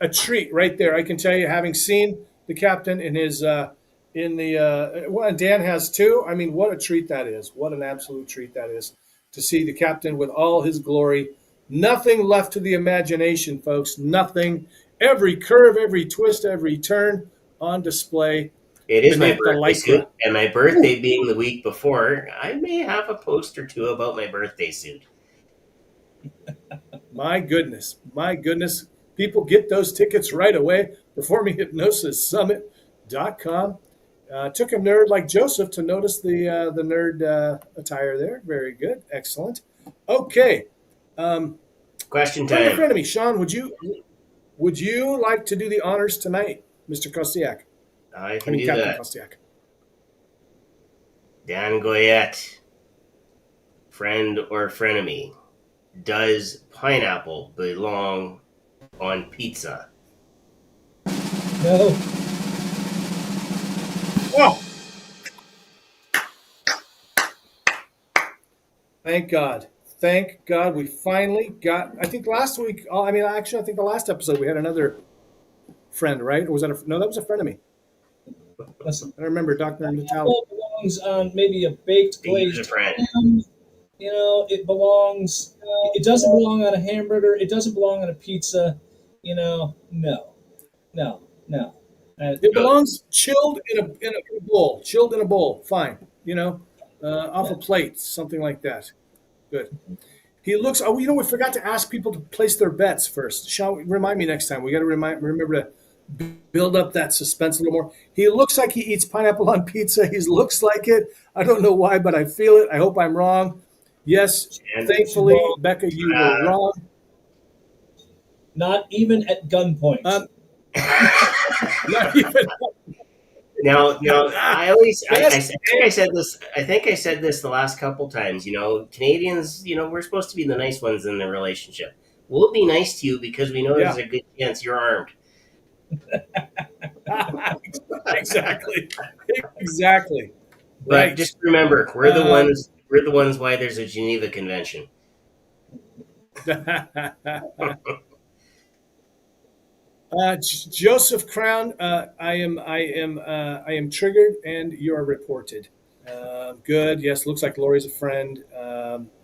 right there. I can tell you, having seen the captain in his well, and Dan has too. I mean, what a treat that is! What an absolute treat that is to see the captain with all his glory. Nothing left to the imagination, folks. Nothing. Every curve, every twist, every turn on display. It is my beneath the birthday lycra. suit, and my birthday being the week before, I may have a post or two about my birthday suit. My goodness. People get those tickets right away. PerformingHypnosisSummit.com. Took a nerd like Joseph to notice the nerd attire there. Very good. Excellent. Okay. Question Friend time. of me, Shawn, would you like to do the honors tonight, Mr. Kostiuk? I can do Captain that. Kostiuk. Dan Goyette, friend or frenemy, does pineapple belong on pizza? no. Oh! Thank God. We finally got. I think last week. I think the last episode we had another friend, right? Or was that no? That was a friend of me. Listen, I remember Dr. Natalia. pineapple belongs on maybe a baked glazed He's a friend. ham. It belongs. It doesn't belong on a hamburger. It doesn't belong on a pizza. No. It belongs chilled in a bowl. Chilled in a bowl. Fine. Off a plate, something like that. Good. He looks. Oh, we forgot to ask people to place their bets first. Remind me next time. We got to remember to build up that suspense a little more. He looks like he eats pineapple on pizza. He looks like it. I don't know why, but I feel it. I hope I'm wrong. Yes, And thankfully, Becca, you were wrong. Not even at gunpoint. Not even. Now, I think I said this the last couple times. Canadians, we're supposed to be the nice ones in the relationship. We'll be nice to you because we know there's a good chance you're armed. Exactly. But Right. just remember, we're the ones why there's a Geneva Convention. Joseph Crown, I am triggered, and you are reported. Good. Yes, looks like Lori's a friend.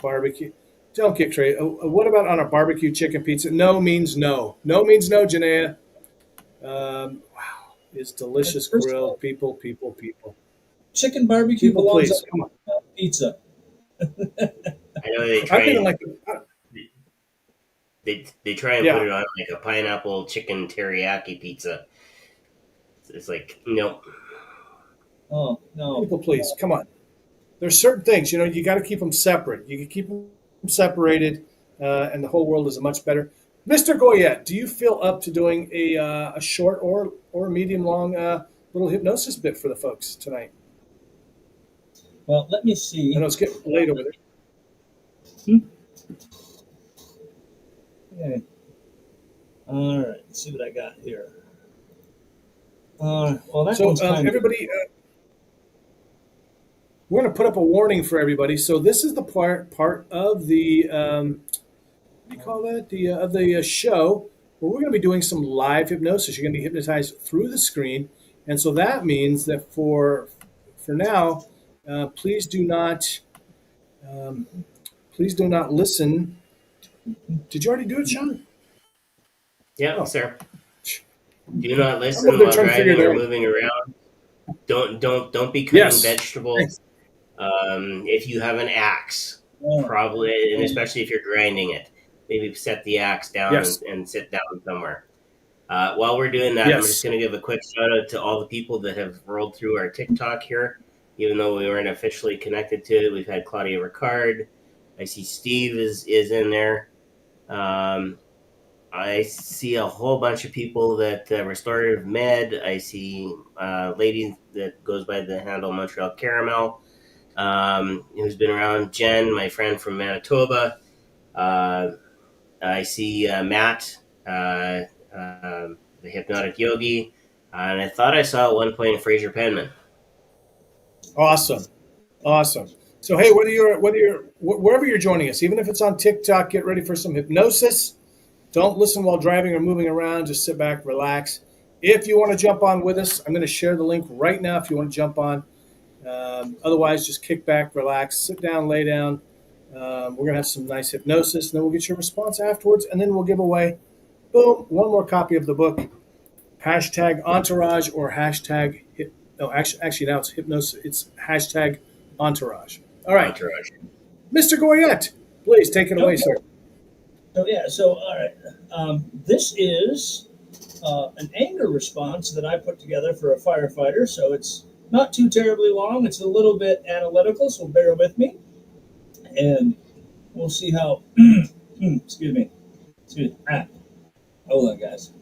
Barbecue. Don't get crazy. What about on a barbecue chicken pizza? No means no. No means no, Janaea. Wow, it's delicious grilled. People. Chicken barbecue People, belongs please, come on pizza. I know they I'm try thinking and, like they try and put it on like a pineapple chicken teriyaki pizza. It's like, nope. Oh no! people, please, come on. There's certain things, you got to keep them separate. You can keep them separated, and the whole world is much better. Mr. Goyette, do you feel up to doing a short or medium long little hypnosis bit for the folks tonight? Well, let me see. I know it's getting late over there. Okay. All right. Let's see what I got here. Well, that one's kind everybody, we're going to put up a warning for everybody. So this is the part of the what do you call that? Of the show where we're going to be doing some live hypnosis. You're going to be hypnotized through the screen, and so that means that for now, please do not listen. Did you already do it, Shawn? Yeah, sir. Do not listen they're while trying to figure driving it or out. moving around. Don't be cutting Yes. vegetables. If you have an axe, probably, and especially if you're grinding it, maybe set the axe down Yes. and sit down somewhere. While we're doing that, I'm just going to give a quick shout out to all the people that have rolled through our TikTok here, even though we weren't officially connected to it. We've had Claudia Ricard. I see Steve is in there. I see a whole bunch of people that Restorative Med. I see a lady that goes by the handle Montreal Caramel, who's been around. Jen, my friend from Manitoba. I see Matt, the hypnotic yogi, and I thought I saw at one point Fraser Penman. Awesome. So hey, wherever you're joining us, even if it's on TikTok, get ready for some hypnosis. Don't listen while driving or moving around. Just sit back, relax. If you want to jump on with us, I'm going to share the link right now if you want to jump on. Otherwise, just kick back, relax, sit down, lay down. We're going to have some nice hypnosis, and then we'll get your response afterwards, and then we'll give away, boom, one more copy of the book, hashtag Entourage or hashtag, actually now it's hypnosis, it's hashtag Entourage. All right. Entourage. Mr. Goyette, please take it away, sir. So all right. This is an anger response that I put together for a firefighter. So it's not too terribly long. It's a little bit analytical, so bear with me. And we'll see how, excuse me. Hold on, guys.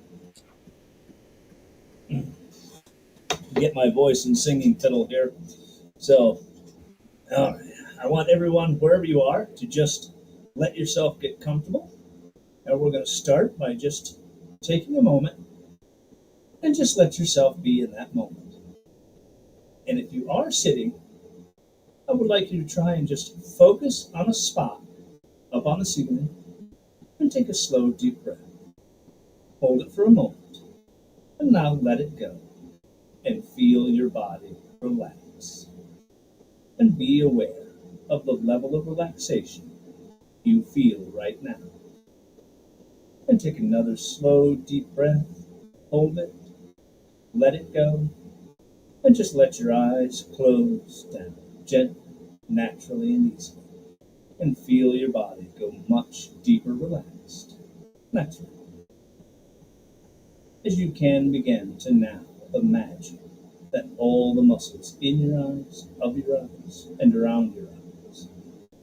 Get my voice and singing fiddle here. So I want everyone, wherever you are, to just let yourself get comfortable. And we're going to start by just taking a moment and just let yourself be in that moment. And if you are sitting, I would like you to try and just focus on a spot up on the ceiling and take a slow, deep breath. Hold it for a moment and now let it go and feel your body relax. And be aware of the level of relaxation you feel right now. And take another slow, deep breath. Hold it. Let it go. And just let your eyes close down, gently, naturally, and easily. And feel your body go much deeper relaxed. That's right. As you can begin to now imagine that all the muscles in your eyes, of your eyes, and around your eyes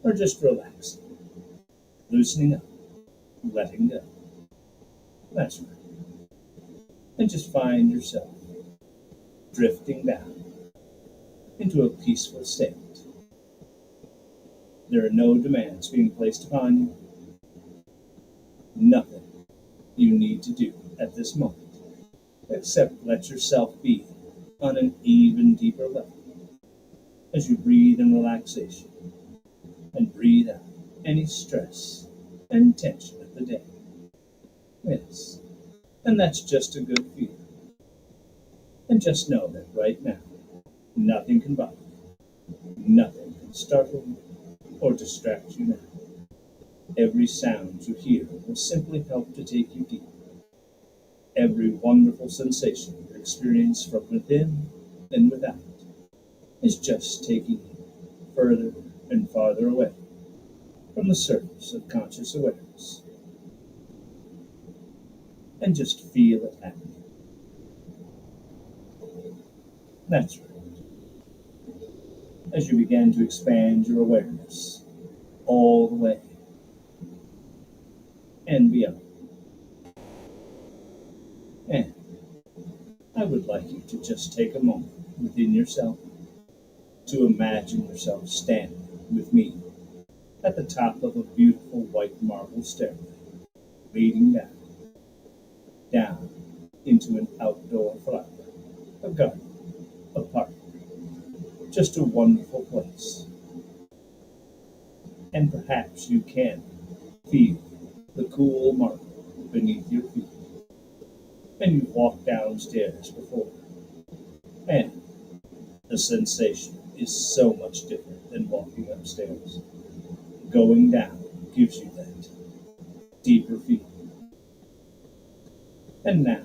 are just relaxing, loosening up, letting go. That's right. And just find yourself drifting down into a peaceful state. There are no demands being placed upon you. Nothing you need to do at this moment except let yourself be on an even deeper level as you breathe in relaxation and breathe out any stress and tension of the day. Yes, and that's just a good feeling. And just know that right now, nothing can bother you, nothing can startle you or distract you now. Every sound you hear will simply help to take you deeper. Every wonderful sensation you experience from within and without is just taking you further and farther away from the surface of conscious awareness. And just feel it happening. That's right. As you begin to expand your awareness all the way and beyond. And I would like you to just take a moment within yourself to imagine yourself standing with me at the top of a beautiful white marble stairway, leading down into an outdoor flower, a garden, a park, just a wonderful place. And perhaps you can feel the cool marble beneath your feet. And you walk downstairs before. And the sensation is so much different than walking upstairs. Going down gives you that deeper feeling. And now,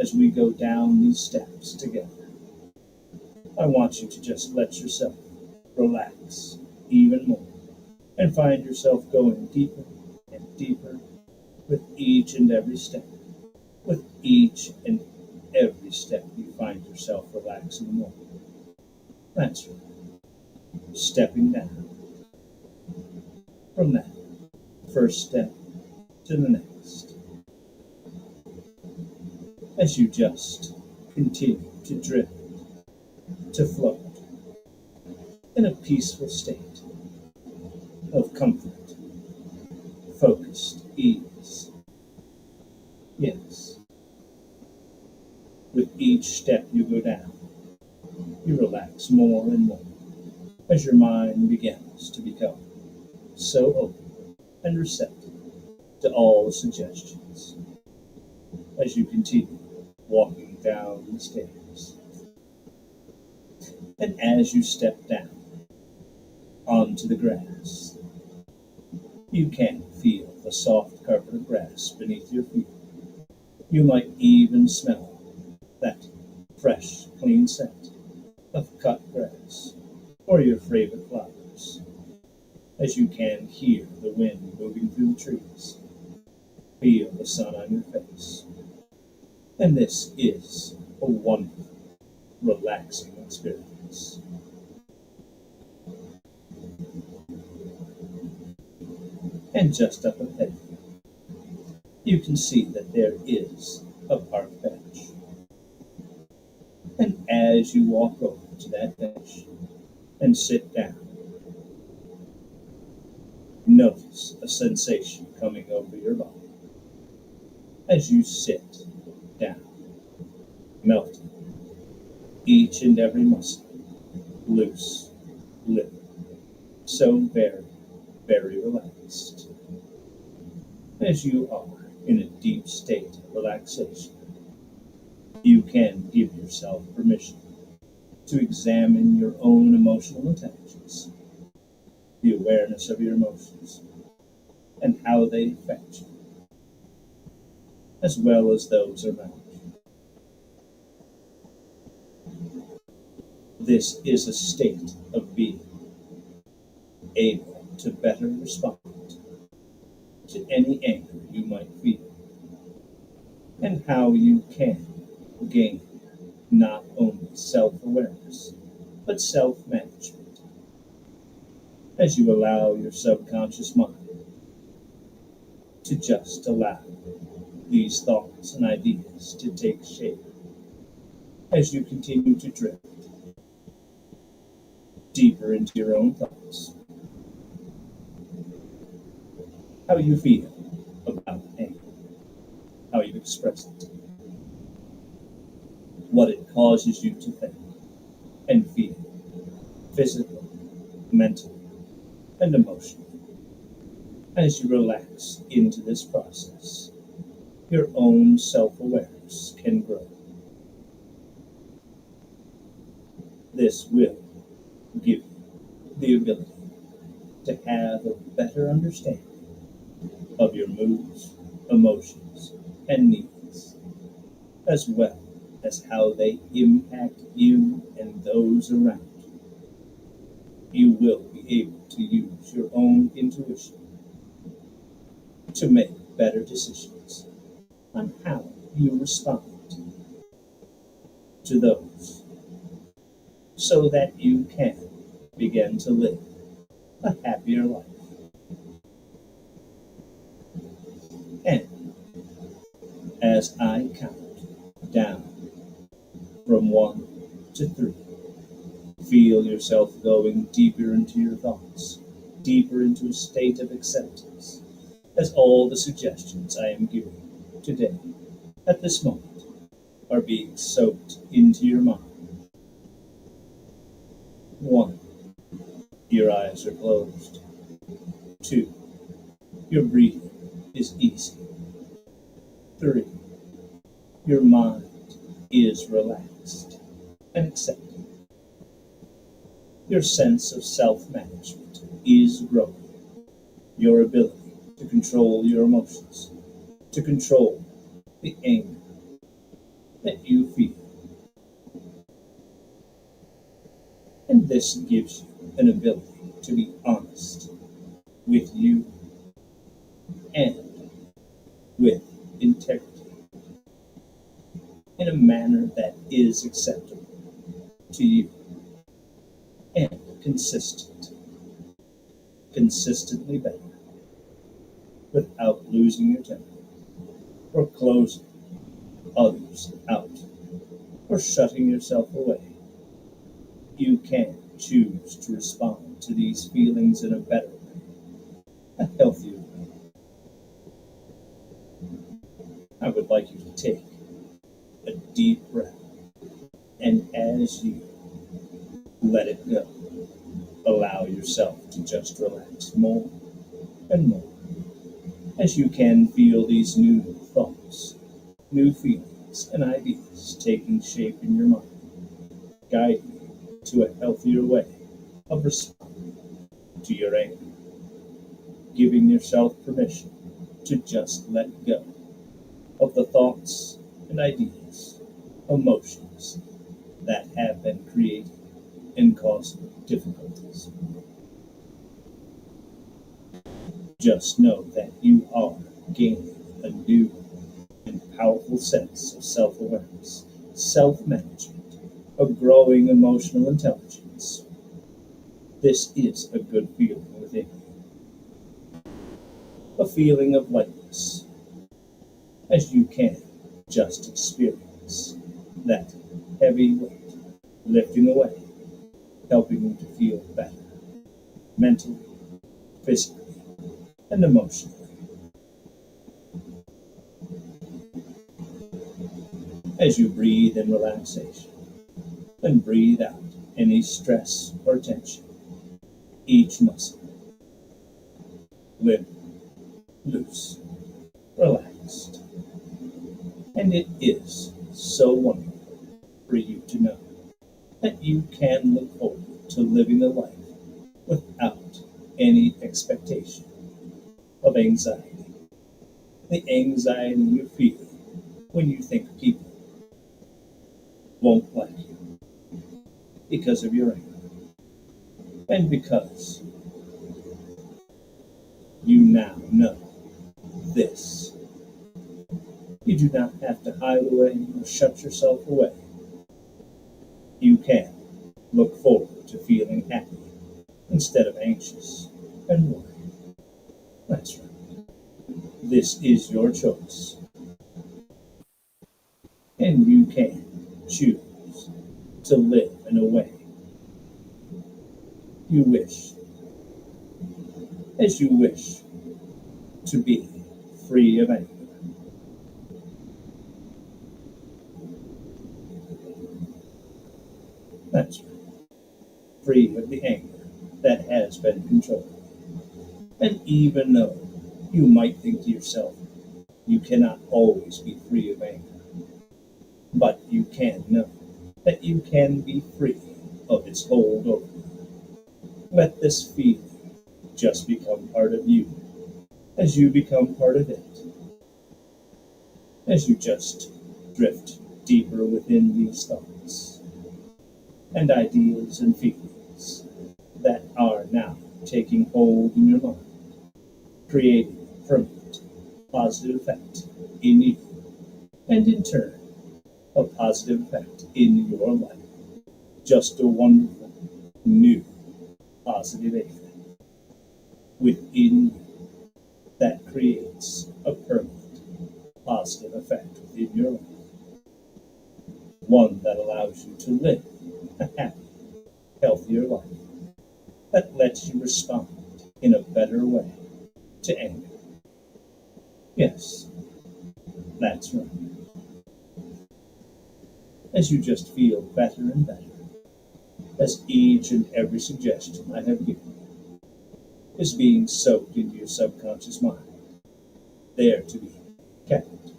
as we go down these steps together, I want you to just let yourself relax even more and find yourself going deeper and deeper with each and every step. With each and every step, you find yourself relaxing more. That's right. Stepping down from that first step to the next. As you just continue to drift, to float in a peaceful state of comfort, focused ease. Yes. With each step you go down, you relax more and more as your mind begins to become so open and receptive to all the suggestions as you continue walking down the stairs. And as you step down onto the grass, you can feel the soft carpet of grass beneath your feet. You might even smell that fresh, clean scent of cut grass or your favorite flowers, as you can hear the wind moving through the trees, feel the sun on your face. And this is a wonderful, relaxing experience. And just up ahead, you can see that there is a park bench. And as you walk over to that bench and sit down, notice a sensation coming over your body as you sit down, melting each and every muscle, loose, limp, so very, very relaxed. As you are in a deep state of relaxation, you can give yourself permission to examine your own emotional intelligence, the awareness of your emotions, and how they affect you, as well as those around you. This is a state of being able to better respond to any anger you might feel, and how you can gain not only self-awareness, but self-management, as you allow your subconscious mind to just allow these thoughts and ideas to take shape, as you continue to drift deeper into your own thoughts. How you feel about anger, how you express it, what it causes you to think and feel, physically, mentally, and emotionally. As you relax into this process, your own self-awareness can grow. This will give you the ability to have a better understanding of your moods, emotions, and needs, as well as how they impact you and those around you. You will be able to use your own intuition to make better decisions on how you respond to those, so that you can begin to live a happier life. And as I count down from 1 to 3, feel yourself going deeper into your thoughts, deeper into a state of acceptance, as all the suggestions I am giving you today, at this moment, are being soaked into your mind. 1, your eyes are closed. 2, your breathing is easy. 3, your mind is relaxed and accepting. Your sense of self-management is growing. Your ability to control your emotions, to control the anger that you feel. And this gives you an ability to be honest with you and with integrity, in a manner that is acceptable to you, and consistently better, without losing your temper, or closing others out, or shutting yourself away. You can choose to respond to these feelings in a better way, a healthier way. I would like you to take a deep breath, and as you let it go, allow yourself to just relax more and more, as you can feel these new thoughts, new feelings, and ideas taking shape in your mind, guiding you to a healthier way of responding to your anger, giving yourself permission to just let go of the thoughts and ideas, emotions that have been creating and causing difficulties. Just know that you are gaining a new and powerful sense of self-awareness, self-management, a growing emotional intelligence. This is a good feeling within you, a feeling of lightness, as you can just experience that heavy weight lifting away, helping you to feel better, mentally, physically, and emotionally. As you breathe in relaxation and breathe out any stress or tension, each muscle limp, loose, relaxed. And it is so wonderful for you to know that you can look forward to living a life without any expectation of anxiety. The anxiety you feel when you think people won't like you because of your anger, and because you now know this. You do not have to hide away or shut yourself away. You can look forward to feeling happy instead of anxious and worried. That's right. This is your choice. And you can choose to live in a way you wish, as you wish to be free of anger. That's right. Free of the anger that has been controlled. And even though you might think to yourself, you cannot always be free of anger, but you can know that you can be free of its hold over you. Let this feeling just become part of you as you become part of it. As you just drift deeper within these thoughts and ideas and feelings that are now taking hold in your mind, creating a permanent positive effect in you, and in turn, a positive effect in your life. Just a wonderful, new, positive effect within you that creates a permanent, positive effect within your life. One that allows you to live a happy, healthier life that lets you respond in a better way to anger. Yes, that's right. As you just feel better and better, as each and every suggestion I have given you is being soaked into your subconscious mind, there to be kept,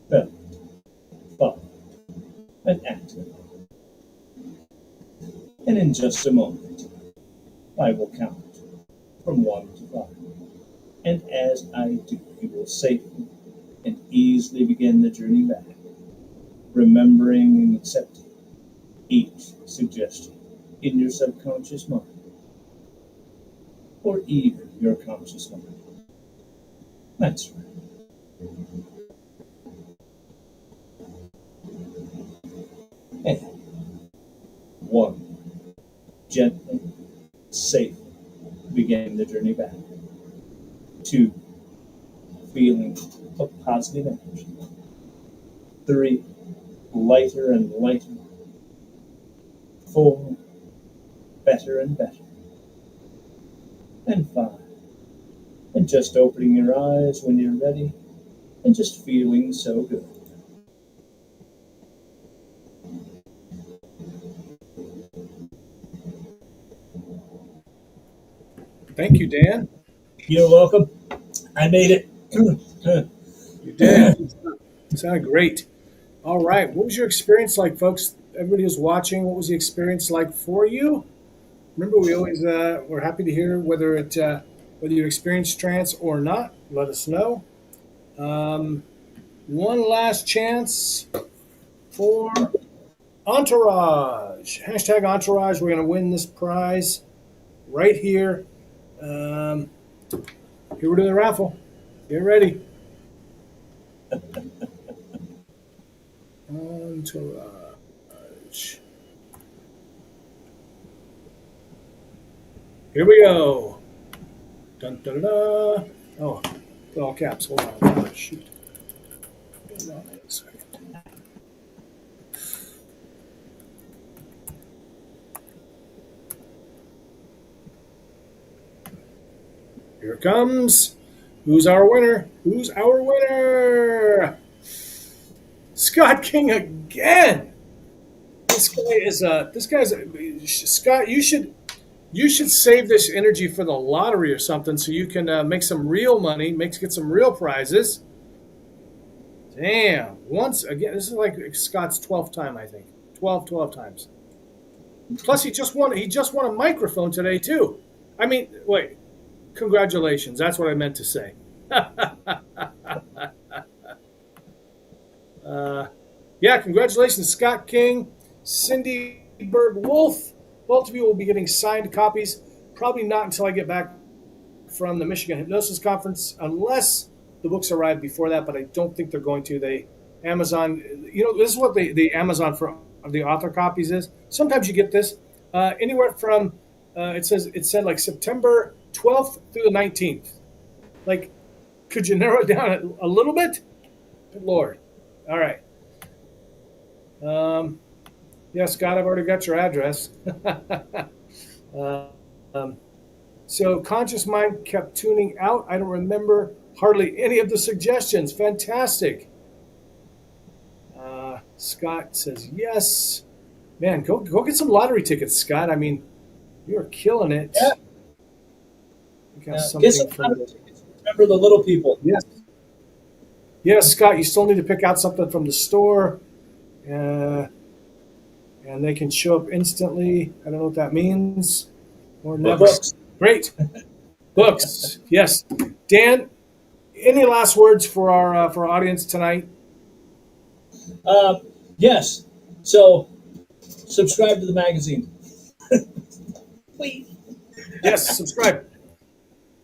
felt, followed, and acted upon. And in just a moment, I will count from 1 to 5. And as I do, you will safely and easily begin the journey back, remembering and accepting each suggestion in your subconscious mind, or even your conscious mind. That's right. And one, gently, safely beginning the journey back. Two, feeling of positive energy. Three, lighter and lighter. Four, better and better. And five, and just opening your eyes when you're ready, and just feeling so good. Thank you, Dan. You're welcome. I made it. You did. Sounded great. All right. What was your experience like, folks? Everybody who's watching, what was the experience like for you? Remember, we always we're happy to hear whether you experienced trance or not. Let us know. One last chance for Entourage. Hashtag Entourage. We're going to win this prize right here. Here we're doing the raffle. Get ready. Entourage. Here we go. Dun, dun, dun. Oh, put all caps. Hold on. Oh, shoot. Hold on a second. Here it comes. Who's our winner? Who's our winner? Scott King again. This guy's Scott. You should save this energy for the lottery or something, so you can make some real money, get some real prizes. Damn! Once again, this is like Scott's 12th time, I think. 12 times. Plus, he just won a microphone today too. I mean, wait. Congratulations. That's what I meant to say. Yeah, congratulations, Scott King, Cindy Bird Wolf. Both of you will be getting signed copies. Probably not until I get back from the Michigan Hypnosis Conference, unless the books arrive before that, but I don't think they're going to. Amazon, this is what the Amazon for the author copies is. Sometimes you get this anywhere from, it said like September 12th through the 19th. Like, could you narrow it down a little bit? Good Lord. All right. Yeah, Scott, I've already got your address. So Conscious Mind kept tuning out. I don't remember hardly any of the suggestions. Fantastic. Scott says yes. Man, go get some lottery tickets, Scott. I mean, you're killing it. Yeah. Get some lottery tickets. Remember the little people. Yes. Yes, Scott, you still need to pick out something from the store. And they can show up instantly. I don't know what that means. Or never. Books. Great. Books. Yes. Dan, any last words for our audience tonight? Yes. So, subscribe to the magazine. Please. Yes, subscribe.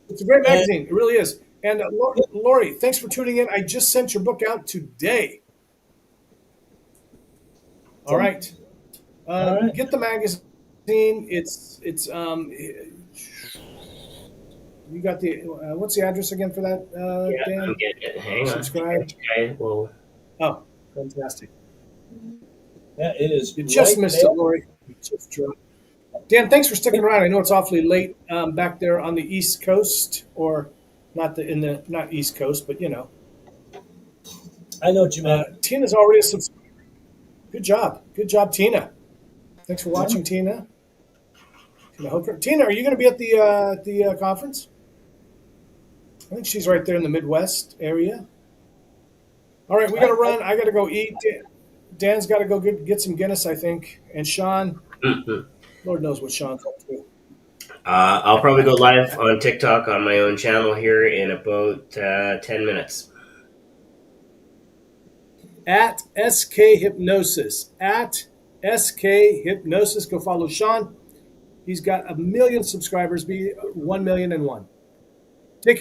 It's a great magazine. It really is. And Lori, thanks for tuning in. I just sent your book out today. All right. All right. Get the magazine. It's you got the what's the address again for that? Dan? I'm getting it. Hang Subscribe. on. Okay, well, Oh, fantastic! Yeah, it is. You just right missed there. it, Lori. You just dropped. Dan, thanks for sticking around. I know it's awfully late back there on the East Coast, or not East Coast, but I know what you meant. Tina's already a subscriber. Good job, Tina. Thanks for watching, Tina. Tina, are you going to be at the conference? I think she's right there in the Midwest area. All right, we got to run. I got to go eat. Dan's got to go get some Guinness, I think. And Shawn, Lord knows what Shawn's up to. I'll probably go live on TikTok on my own channel here in about 10 minutes. At SK Hypnosis. At SK Hypnosis. Go follow Shawn. He's got 1 million subscribers. Be 1,000,001.